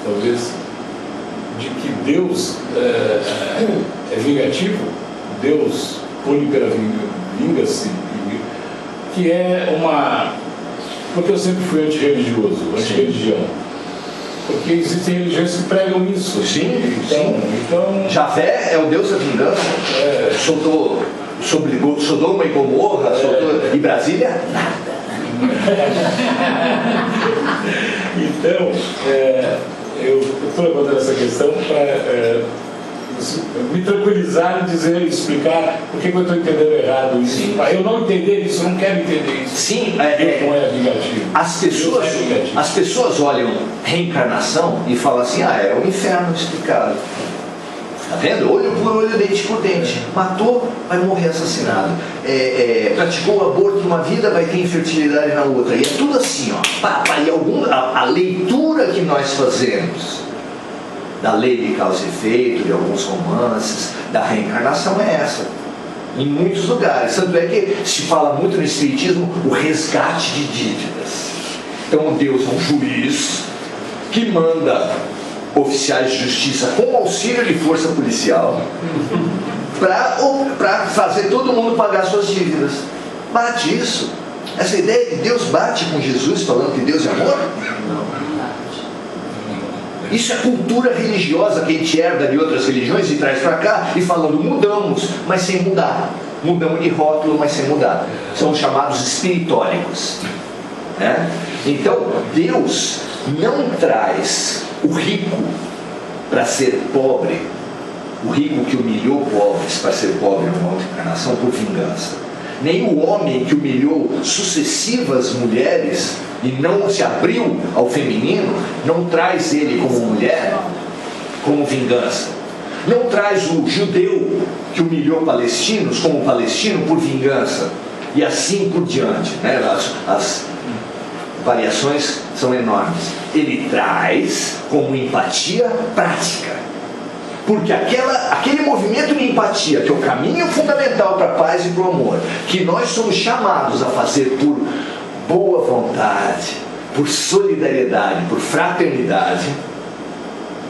talvez, de que Deus é vingativo, Deus polipera vinga-se, que é uma... Porque eu sempre fui antirreligioso, antirreligião. Porque existem religiões que pregam isso. Sim, Então, Javé é o Deus da vingança. Soltou Sodoma e Gomorra, e Brasília, nada. Então, eu estou levantando essa questão para me tranquilizar e explicar por que eu estou entendendo errado isso. Sim. Eu não entender isso, eu não quero entender isso. Sim, Não é vingativo. as pessoas olham reencarnação e falam assim, é o inferno explicado. Tá vendo? Olho por olho, dente por dente. Matou, vai morrer assassinado. Praticou o aborto numa vida, vai ter infertilidade na outra. E é tudo assim, ó. E a leitura que nós fazemos da lei de causa e efeito, de alguns romances, da reencarnação é essa. Em muitos lugares. Tanto é que se fala muito no Espiritismo o resgate de dívidas. Então Deus é um juiz que manda oficiais de justiça com auxílio de força policial para fazer todo mundo pagar suas dívidas. Bate isso. Essa ideia de Deus bate com Jesus falando que Deus é amor? Isso é cultura religiosa que a gente herda de outras religiões e traz para cá e falando mudamos, mas sem mudar. Mudamos de rótulo, mas sem mudar. São os chamados espiritólicos. Né? Então Deus não traz o rico para ser pobre, o rico que humilhou pobres para ser pobre numa outra encarnação por vingança, nem o homem que humilhou sucessivas mulheres e não se abriu ao feminino, não traz ele como mulher como vingança, não traz o judeu que humilhou palestinos como palestino por vingança, e assim por diante, né? As variações são enormes. Ele traz como empatia prática, porque aquele movimento de empatia, que é o caminho fundamental para a paz e para o amor, que nós somos chamados a fazer por boa vontade, por solidariedade, por fraternidade,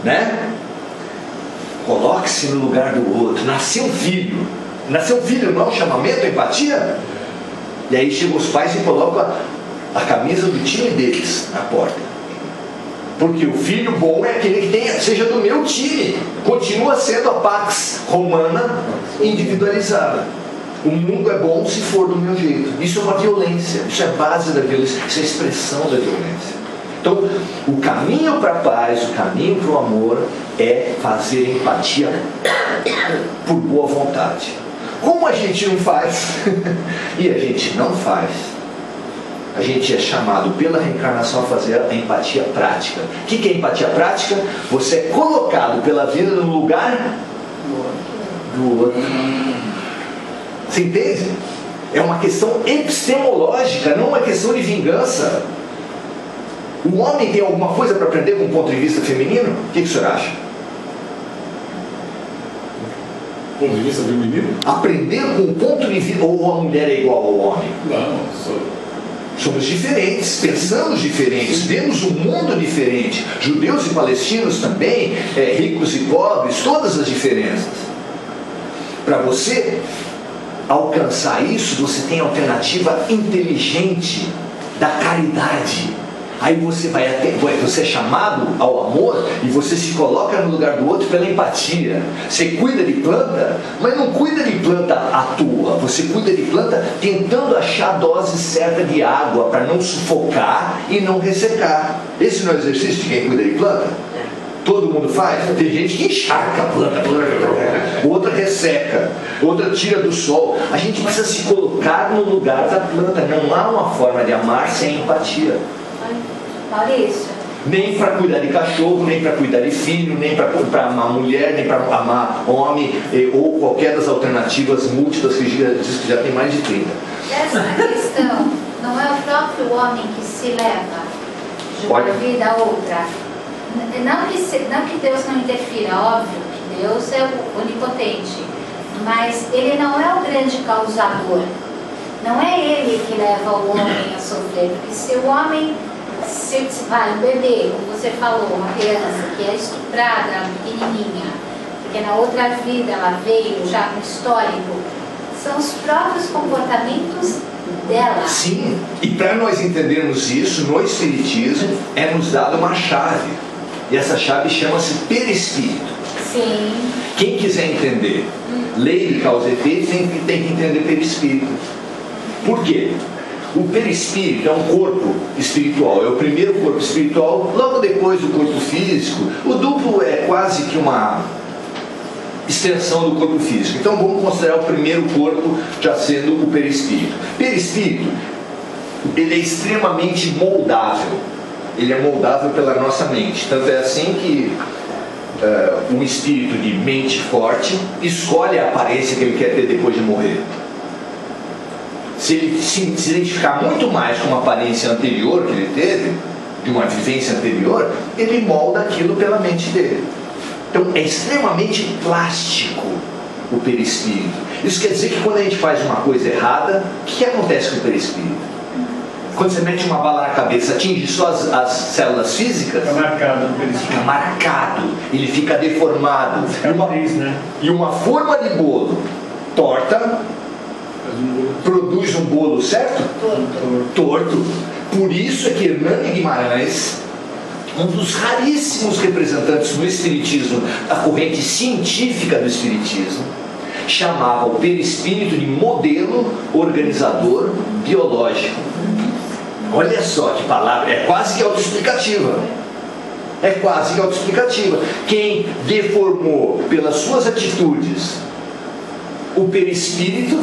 né? Coloque-se no lugar do outro. Nasceu um filho não é um chamamento à empatia? E aí chegam os pais e colocam a camisa do time deles na porta, porque o filho bom é aquele que seja do meu time, continua sendo a Pax Romana individualizada. O mundo é bom se for do meu jeito. Isso é uma violência, isso é base da violência, isso é expressão da violência. Então o caminho para a paz, o caminho para o amor é fazer empatia por boa vontade. Como a gente não faz e a gente não faz, a gente é chamado pela reencarnação a fazer a empatia prática. O que é empatia prática? Você é colocado pela vida no lugar do outro. Você entende? É uma questão epistemológica, não uma questão de vingança. O homem tem alguma coisa para aprender com o ponto de vista feminino? O que o senhor acha? Ponto de vista feminino? Aprender com o ponto de vista... Ou a mulher é igual ao homem? Não, somos diferentes, pensamos diferentes, vemos um mundo diferente. Judeus e palestinos também, ricos e pobres, todas as diferenças. Para você alcançar isso, você tem a alternativa inteligente da caridade. Aí você você é chamado ao amor e você se coloca no lugar do outro pela empatia. Você cuida de planta, mas não cuida de planta à toa. Você cuida de planta tentando achar a dose certa de água para não sufocar e não ressecar. Esse não é o exercício de quem cuida de planta? Todo mundo faz? Tem gente que encharca a planta, outra resseca, outra tira do sol. A gente precisa se colocar no lugar da planta. Não há uma forma de amar sem empatia. Maurício. Nem para cuidar de cachorro, nem para cuidar de filho, nem para amar mulher, nem para amar homem, ou qualquer das alternativas múltiplas que diz que já tem mais de 30. Essa questão não é o próprio homem que se leva de uma vida a outra. Não que Deus não interfira, óbvio que Deus é o onipotente, mas Ele não é o grande causador. Não é Ele que leva o homem a sofrer, porque se o homem... Se vai um bebê, como você falou, uma criança que é estuprada, pequenininha, porque na outra vida ela veio já com histórico, são os próprios comportamentos dela. Sim, e para nós entendermos isso, no Espiritismo é nos dada uma chave. E essa chave chama-se perispírito. Sim. Quem quiser entender lei de causa e efeito tem que entender perispírito. Por quê? O perispírito é um corpo espiritual, é o primeiro corpo espiritual, logo depois do corpo físico. O duplo é quase que uma extensão do corpo físico. Então vamos considerar o primeiro corpo já sendo o perispírito. Perispírito, ele é extremamente moldável. Ele é moldável pela nossa mente. Tanto é assim que um espírito de mente forte escolhe a aparência que ele quer ter depois de morrer. Se ele se identificar muito mais com uma aparência anterior que ele teve, de uma vivência anterior, ele molda aquilo pela mente dele. Então é extremamente plástico o perispírito. Isso quer dizer que quando a gente faz uma coisa errada, o que acontece com o perispírito? Quando você mete uma bala na cabeça, atinge só as células físicas? Fica marcado no perispírito. Fica marcado, ele fica deformado. E uma forma de bolo torta produz um bolo, certo? Torto. Por isso é que Hernani Guimarães, um dos raríssimos representantes no espiritismo, da corrente científica do espiritismo, chamava o perispírito de modelo organizador biológico. Olha só que palavra, é quase que autoexplicativa. É quase que autoexplicativa. Quem deformou pelas suas atitudes o perispírito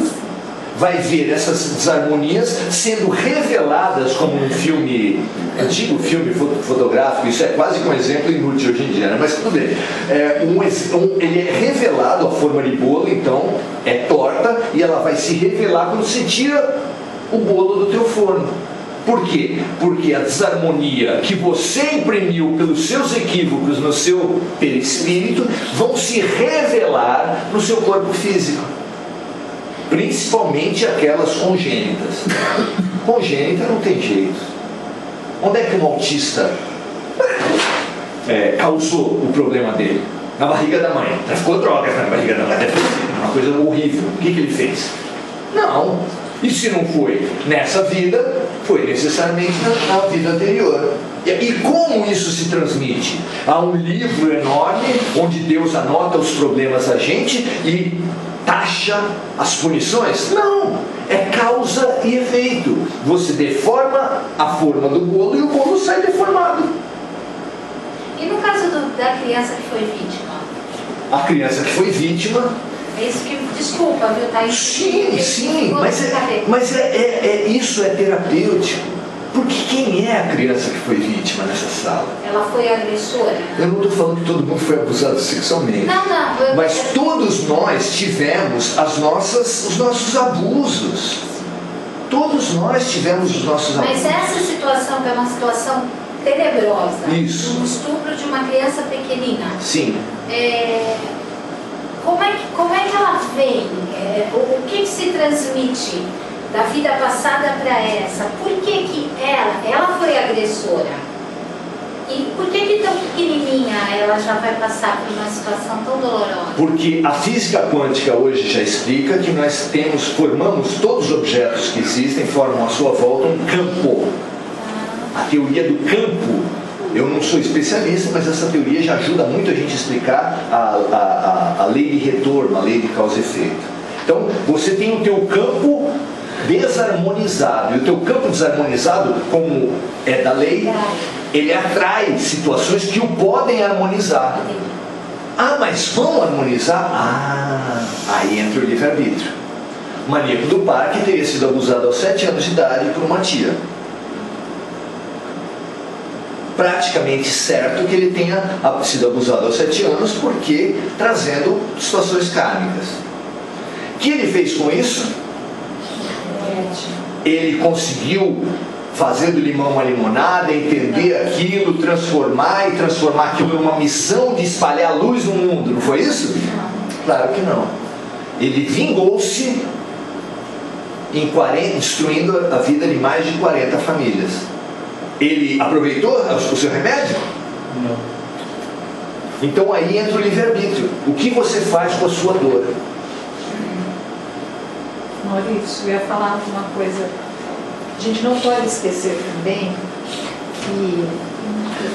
vai ver essas desarmonias sendo reveladas como um filme, antigo filme fotográfico. Isso é quase que um exemplo inútil hoje em dia, né? Mas tudo bem. Ele é revelado, a forma de bolo, então, é torta, e ela vai se revelar quando você tira o bolo do teu forno. Por quê? Porque a desarmonia que você imprimiu pelos seus equívocos no seu perispírito vão se revelar no seu corpo físico. Principalmente aquelas congênitas. Congênita não tem jeito. Onde é que um autista causou o problema dele? Na barriga da mãe. Ficou drogas na barriga da mãe. Uma coisa horrível. O que ele fez? Não. E se não foi nessa vida, foi necessariamente na vida anterior. E como isso se transmite? Há um livro enorme onde Deus anota os problemas da gente e taxa as punições? Não, é causa e efeito. Você deforma a forma do bolo e o bolo sai deformado. E no caso da criança que foi vítima? A criança que foi vítima... É isso que, desculpa, viu, tá? Sim, mas isso é terapêutico. Porque quem é a criança que foi vítima nessa sala? Ela foi agressora? Eu não estou falando que todo mundo foi abusado sexualmente. Não. Mas todos nós tivemos os nossos abusos. Todos nós tivemos os nossos abusos. Mas essa situação, que é uma situação tenebrosa, Isso. um estupro de uma criança pequenina. Sim. Como é que ela vem? O que se transmite da vida passada para essa? Por que ela foi agressora? E por que tão pequenininha ela já vai passar por uma situação tão dolorosa? Porque a física quântica hoje já explica que nós formamos todos os objetos que existem, formam à sua volta um campo. A teoria do campo, eu não sou especialista, mas essa teoria já ajuda muito a gente a explicar a lei de retorno, a lei de causa e efeito. Então, você tem o teu campo desarmonizado, e o teu campo desarmonizado, como é da lei, ele atrai situações que o podem harmonizar. Ah, mas vão harmonizar? Aí entra o livre-arbítrio. O maníaco do parque teria sido abusado aos 7 anos de idade por uma tia. Praticamente certo que ele tenha sido abusado aos 7 anos, porque trazendo situações kármicas. O que ele fez com isso? Ele conseguiu fazer do limão uma limonada, entender aquilo, transformar aquilo numa missão de espalhar a luz no mundo, não foi isso? Claro que não. Ele vingou-se destruindo a vida de mais de 40 famílias. Ele aproveitou o seu remédio? Não. Então aí entra o livre-arbítrio. O que você faz com a sua dor? Maurício, eu ia falar uma coisa. A gente não pode esquecer também que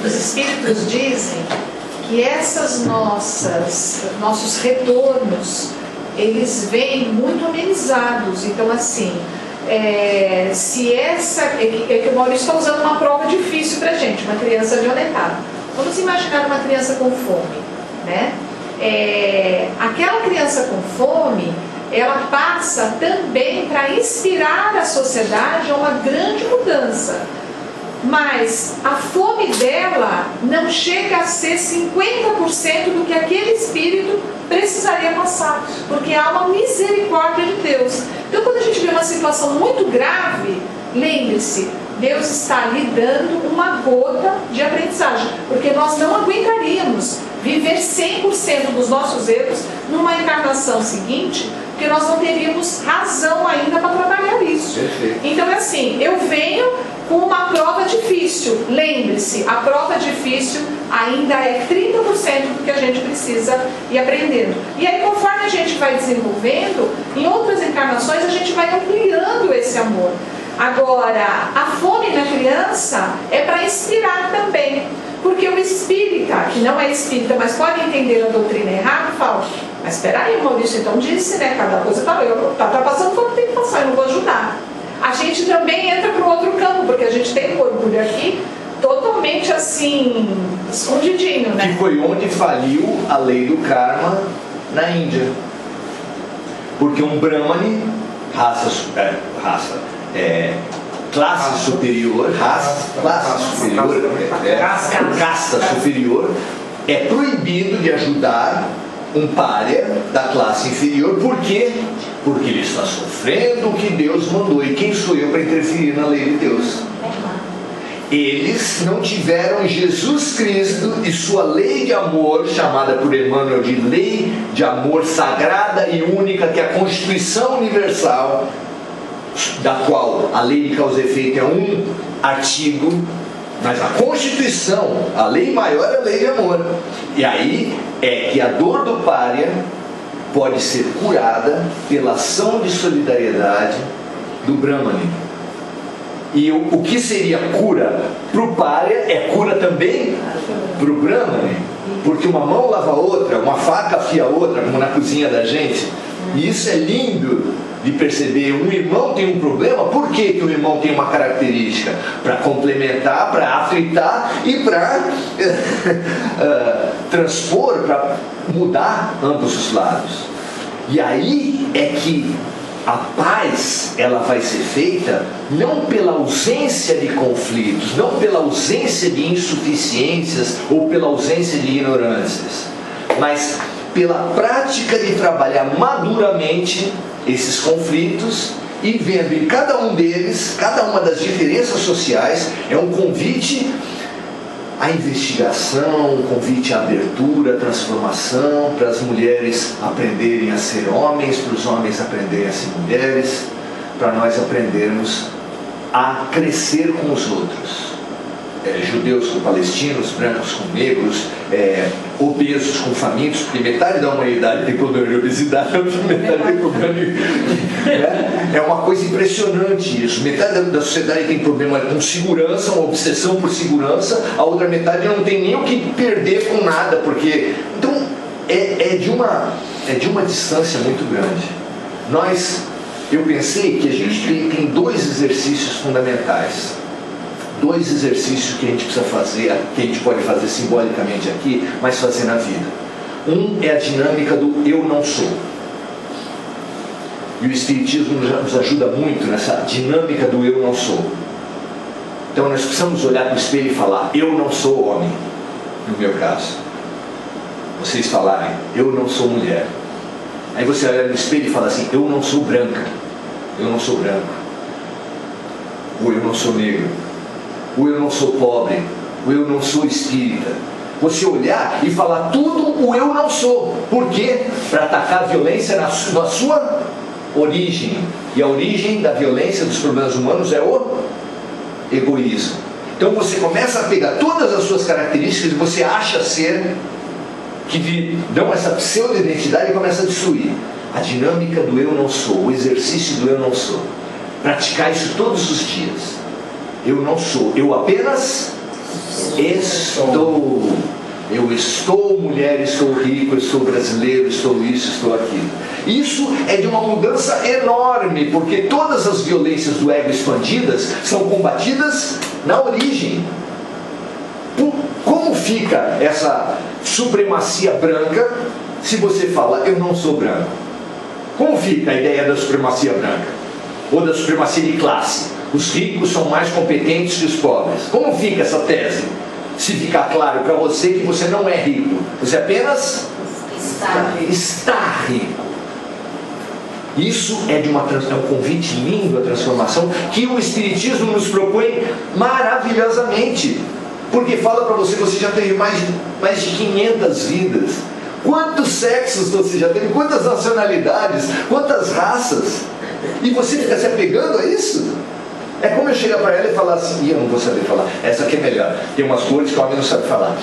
os espíritos dizem que nossos retornos, eles vêm muito amenizados. Então, assim, se essa... É que o Maurício está usando uma prova difícil para a gente, uma criança violentada. Vamos imaginar uma criança com fome, né? Aquela criança com fome, ela passa também para inspirar a sociedade a uma grande mudança. Mas a fome dela não chega a ser 50% do que aquele espírito precisaria passar, porque há uma misericórdia de Deus. Então, quando a gente vê uma situação muito grave, lembre-se, Deus está lhe dando uma gota de aprendizagem, porque nós não aguentaríamos viver 100% dos nossos erros numa encarnação seguinte, porque nós não teríamos razão ainda para trabalhar isso. Perfeito. Então é assim, eu venho com uma prova difícil. Lembre-se, a prova difícil ainda é 30% do que a gente precisa ir aprendendo. E aí, conforme a gente vai desenvolvendo, em outras encarnações a gente vai ampliando esse amor. Agora, a fome na criança é para inspirar também. Porque o espírita, que não é espírita, mas pode entender a doutrina errada, fala: mas espera aí, Maurício, então disse, né? Cada coisa está passando quando tem que passar, eu não vou ajudar. A gente também entra para o outro campo, porque a gente tem o orgulho aqui totalmente assim, escondidinho, né? Que foi onde faliu a lei do karma na Índia. Porque um Brahmane, classe superior, casta superior, é proibido de ajudar um pária da classe inferior. Por quê? Porque ele está sofrendo o que Deus mandou. E quem sou eu para interferir na lei de Deus? Eles não tiveram Jesus Cristo e sua lei de amor, chamada por Emmanuel de lei de amor sagrada e única, que é a Constituição Universal, da qual a lei de causa e efeito é um artigo, mas a Constituição, a lei maior, é a lei de amor. E aí é que a dor do pária pode ser curada pela ação de solidariedade do Brahmane. E o que seria cura para o pária é cura também para o Brahmane, porque uma mão lava a outra, uma faca afia a outra, como na cozinha da gente. E isso é lindo de perceber. Um irmão tem um problema, por que que o irmão tem uma característica? Para complementar, para aflitar e para transpor, para mudar ambos os lados. E aí é que a paz, ela vai ser feita não pela ausência de conflitos, não pela ausência de insuficiências ou pela ausência de ignorâncias, mas pela prática de trabalhar maduramente esses conflitos e vendo em cada um deles, cada uma das diferenças sociais, é um convite à investigação, um convite à abertura, à transformação, para as mulheres aprenderem a ser homens, para os homens aprenderem a ser mulheres, para nós aprendermos a crescer com os outros. Judeus com palestinos, brancos com negros, obesos com famintos, porque metade da humanidade tem problema de obesidade, metade tem problema de... É uma coisa impressionante isso. Metade da sociedade tem problema com segurança, uma obsessão por segurança, a outra metade não tem nem o que perder com nada, porque... Então, é de uma distância muito grande. Eu pensei que a gente tem dois exercícios fundamentais. Dois exercícios que a gente precisa fazer, que a gente pode fazer simbolicamente aqui, mas fazer na vida. Um é a dinâmica do eu não sou. E o Espiritismo nos ajuda muito nessa dinâmica do eu não sou. Então nós precisamos olhar para o espelho e falar: eu não sou homem, no meu caso. Vocês falarem: eu não sou mulher. Aí você olha no espelho e fala assim: eu não sou branca, eu não sou branco, ou eu não sou negro, ou eu não sou pobre, ou eu não sou espírita. Você olhar e falar tudo o eu não sou. Por quê? Para atacar a violência na sua origem. E a origem da violência, dos problemas humanos, é o egoísmo. Então você começa a pegar todas as suas características e você acha ser, que dão essa pseudo-identidade, e começa a destruir a dinâmica do eu não sou, o exercício do eu não sou. Praticar isso todos os dias. Eu não sou, eu apenas Estou. Eu estou mulher, estou rico, estou brasileiro, estou isso, estou aquilo. Isso é de uma mudança enorme, porque todas as violências do ego expandidas são combatidas na origem. Como fica essa supremacia branca se você fala, eu não sou branco? Como fica a ideia da supremacia branca? Ou da supremacia de classe? Os ricos são mais competentes que os pobres. Como fica essa tese? Se ficar claro para você que você não é rico, você apenas está rico. Isso é um convite lindo à transformação que o Espiritismo nos propõe maravilhosamente. Porque fala para você, você já teve mais de 500 vidas. Quantos sexos você já teve? Quantas nacionalidades? Quantas raças? E você fica se apegando a isso? É como eu chegar para ela e falar assim, eu não vou saber falar, essa aqui é melhor, tem umas cores que o homem não sabe falar.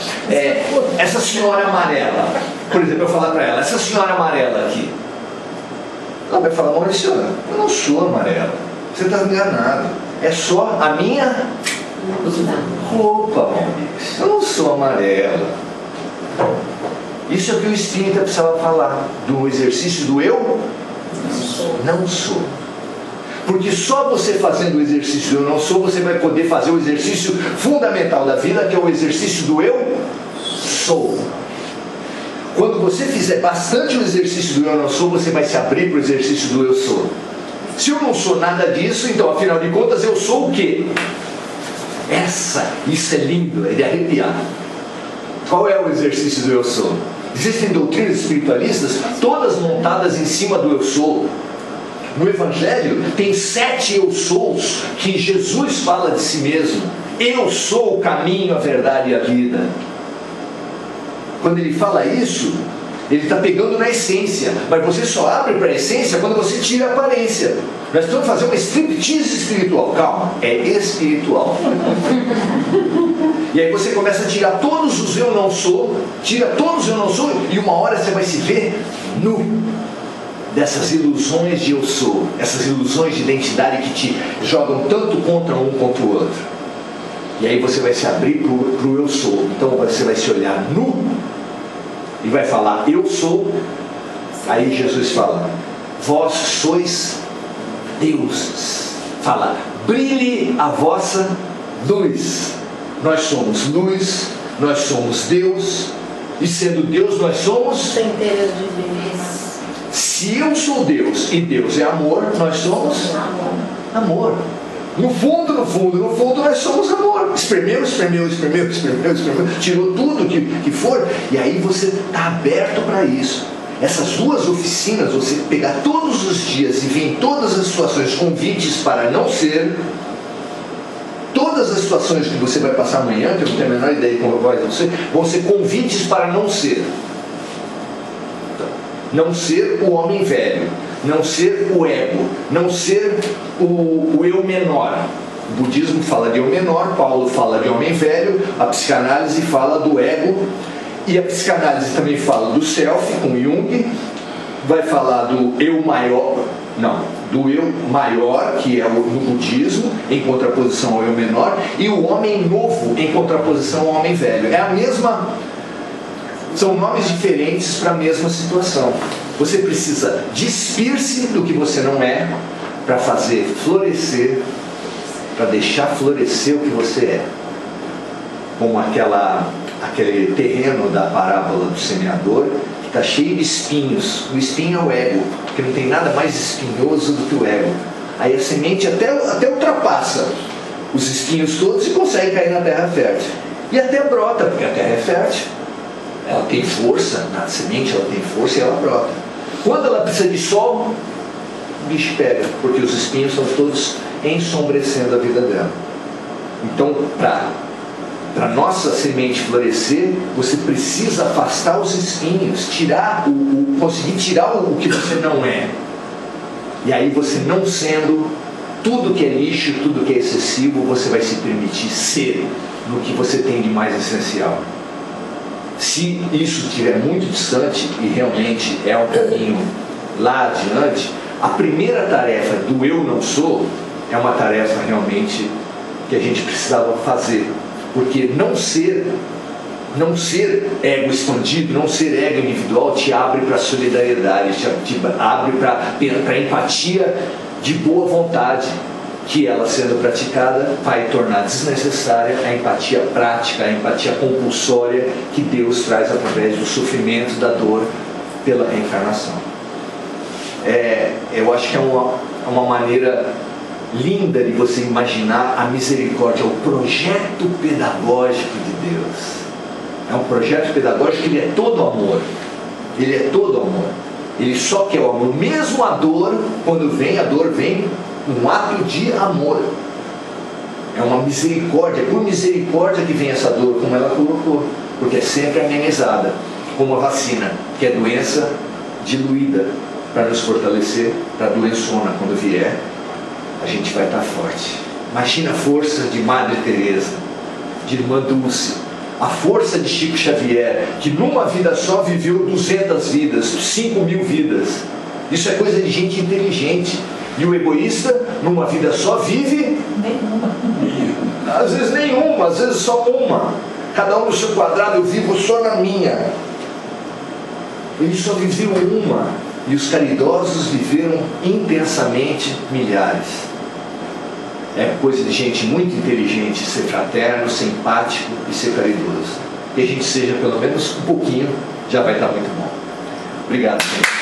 Essa senhora amarela, por exemplo, eu falar para ela, essa senhora amarela aqui, ela vai falar, Maurício, eu não sou amarela, você está enganado, é só a minha roupa, Maurício, eu não sou amarela. Isso é o que o espírita precisava falar, do exercício do eu não sou. Porque só você fazendo o exercício do eu não sou, você vai poder fazer o exercício fundamental da vida, que é o exercício do eu sou. Quando você fizer bastante o exercício do eu não sou, você vai se abrir para o exercício do eu sou. Se eu não sou nada disso, então afinal de contas eu sou o quê? Isso é lindo, é de arrepiar. Qual é o exercício do eu sou? Existem doutrinas espiritualistas todas montadas em cima do eu sou. No Evangelho tem 7 eu sous que Jesus fala de si mesmo. Eu sou o caminho, a verdade e a vida. Quando ele fala isso, ele está pegando na essência. Mas você só abre para a essência quando você tira a aparência. Nós estamos fazendo uma striptease espiritual. Calma, é espiritual. E aí você começa a tirar todos os eu não sou, tira todos os eu não sou, e uma hora você vai se ver nu dessas ilusões de eu sou, essas ilusões de identidade que te jogam tanto contra um contra o outro. E aí você vai se abrir para o eu sou. Então você vai se olhar nu e vai falar, eu sou. Aí Jesus fala, vós sois deuses. Fala, brilhe a vossa luz. Nós somos luz, nós somos Deus, e sendo Deus nós somos centelhas divinas. Se eu sou Deus e Deus é amor, nós somos amor. No fundo, nós somos amor. Espremeu, tirou tudo que for, e aí você está aberto para isso. Essas 2 oficinas, você pegar todos os dias e vir em todas as situações convites para não ser. Todas as situações que você vai passar amanhã, que eu não tenho a menor ideia de como vai ser, vão ser convites para não ser. Não ser o homem velho, não ser o ego, não ser o eu menor. O budismo fala de eu menor, Paulo fala de homem velho, a psicanálise fala do ego, e a psicanálise também fala do self, com Jung, vai falar do eu maior, do eu maior, que é no budismo, em contraposição ao eu menor, e o homem novo, em contraposição ao homem velho. É a mesma... São nomes diferentes para a mesma situação. Você precisa despir-se do que você não é para fazer florescer, para deixar florescer o que você é. Como aquele terreno da parábola do semeador, que está cheio de espinhos. O espinho é o ego, porque não tem nada mais espinhoso do que o ego. Aí a semente até ultrapassa os espinhos todos e consegue cair na terra fértil. E até brota, porque a terra é fértil. Ela tem força, na semente ela tem força e ela brota. Quando ela precisa de sol, o bicho pega, porque os espinhos estão todos ensombrecendo a vida dela. Então, para nossa semente florescer, você precisa afastar os espinhos, conseguir tirar o que você não é. E aí você não sendo tudo que é lixo, tudo que é excessivo, você vai se permitir ser no que você tem de mais essencial. Se isso estiver muito distante e realmente é um caminho lá adiante, a primeira tarefa do eu não sou é uma tarefa realmente que a gente precisava fazer. Porque não ser ego expandido, não ser ego individual te abre para a solidariedade, te abre para a empatia de boa vontade, que ela sendo praticada vai tornar desnecessária a empatia prática, a empatia compulsória que Deus traz através do sofrimento, da dor pela reencarnação. Eu acho que é uma maneira linda de você imaginar a misericórdia, o projeto pedagógico de Deus. É um projeto pedagógico que ele é todo amor. Ele é todo amor. Ele só quer o amor. Mesmo a dor, quando vem, a dor vem um ato de amor. É uma misericórdia. É por misericórdia que vem essa dor, como ela colocou. Porque é sempre amenizada. Como a vacina, que é doença diluída, para nos fortalecer, para a doençona, quando vier, a gente vai estar forte. Imagina a força de Madre Teresa, de Irmã Dulce, a força de Chico Xavier, que numa vida só viveu 200 vidas, 5.000 vidas. Isso é coisa de gente inteligente. E o egoísta, numa vida só, vive Nenhuma. às vezes nenhuma, às vezes só uma. Cada um no seu quadrado, eu vivo só na minha. Ele só viveu uma. E os caridosos viveram intensamente milhares. É coisa de gente muito inteligente ser fraterno, ser empático e ser caridoso. Que a gente seja pelo menos um pouquinho, já vai estar muito bom. Obrigado, Senhor.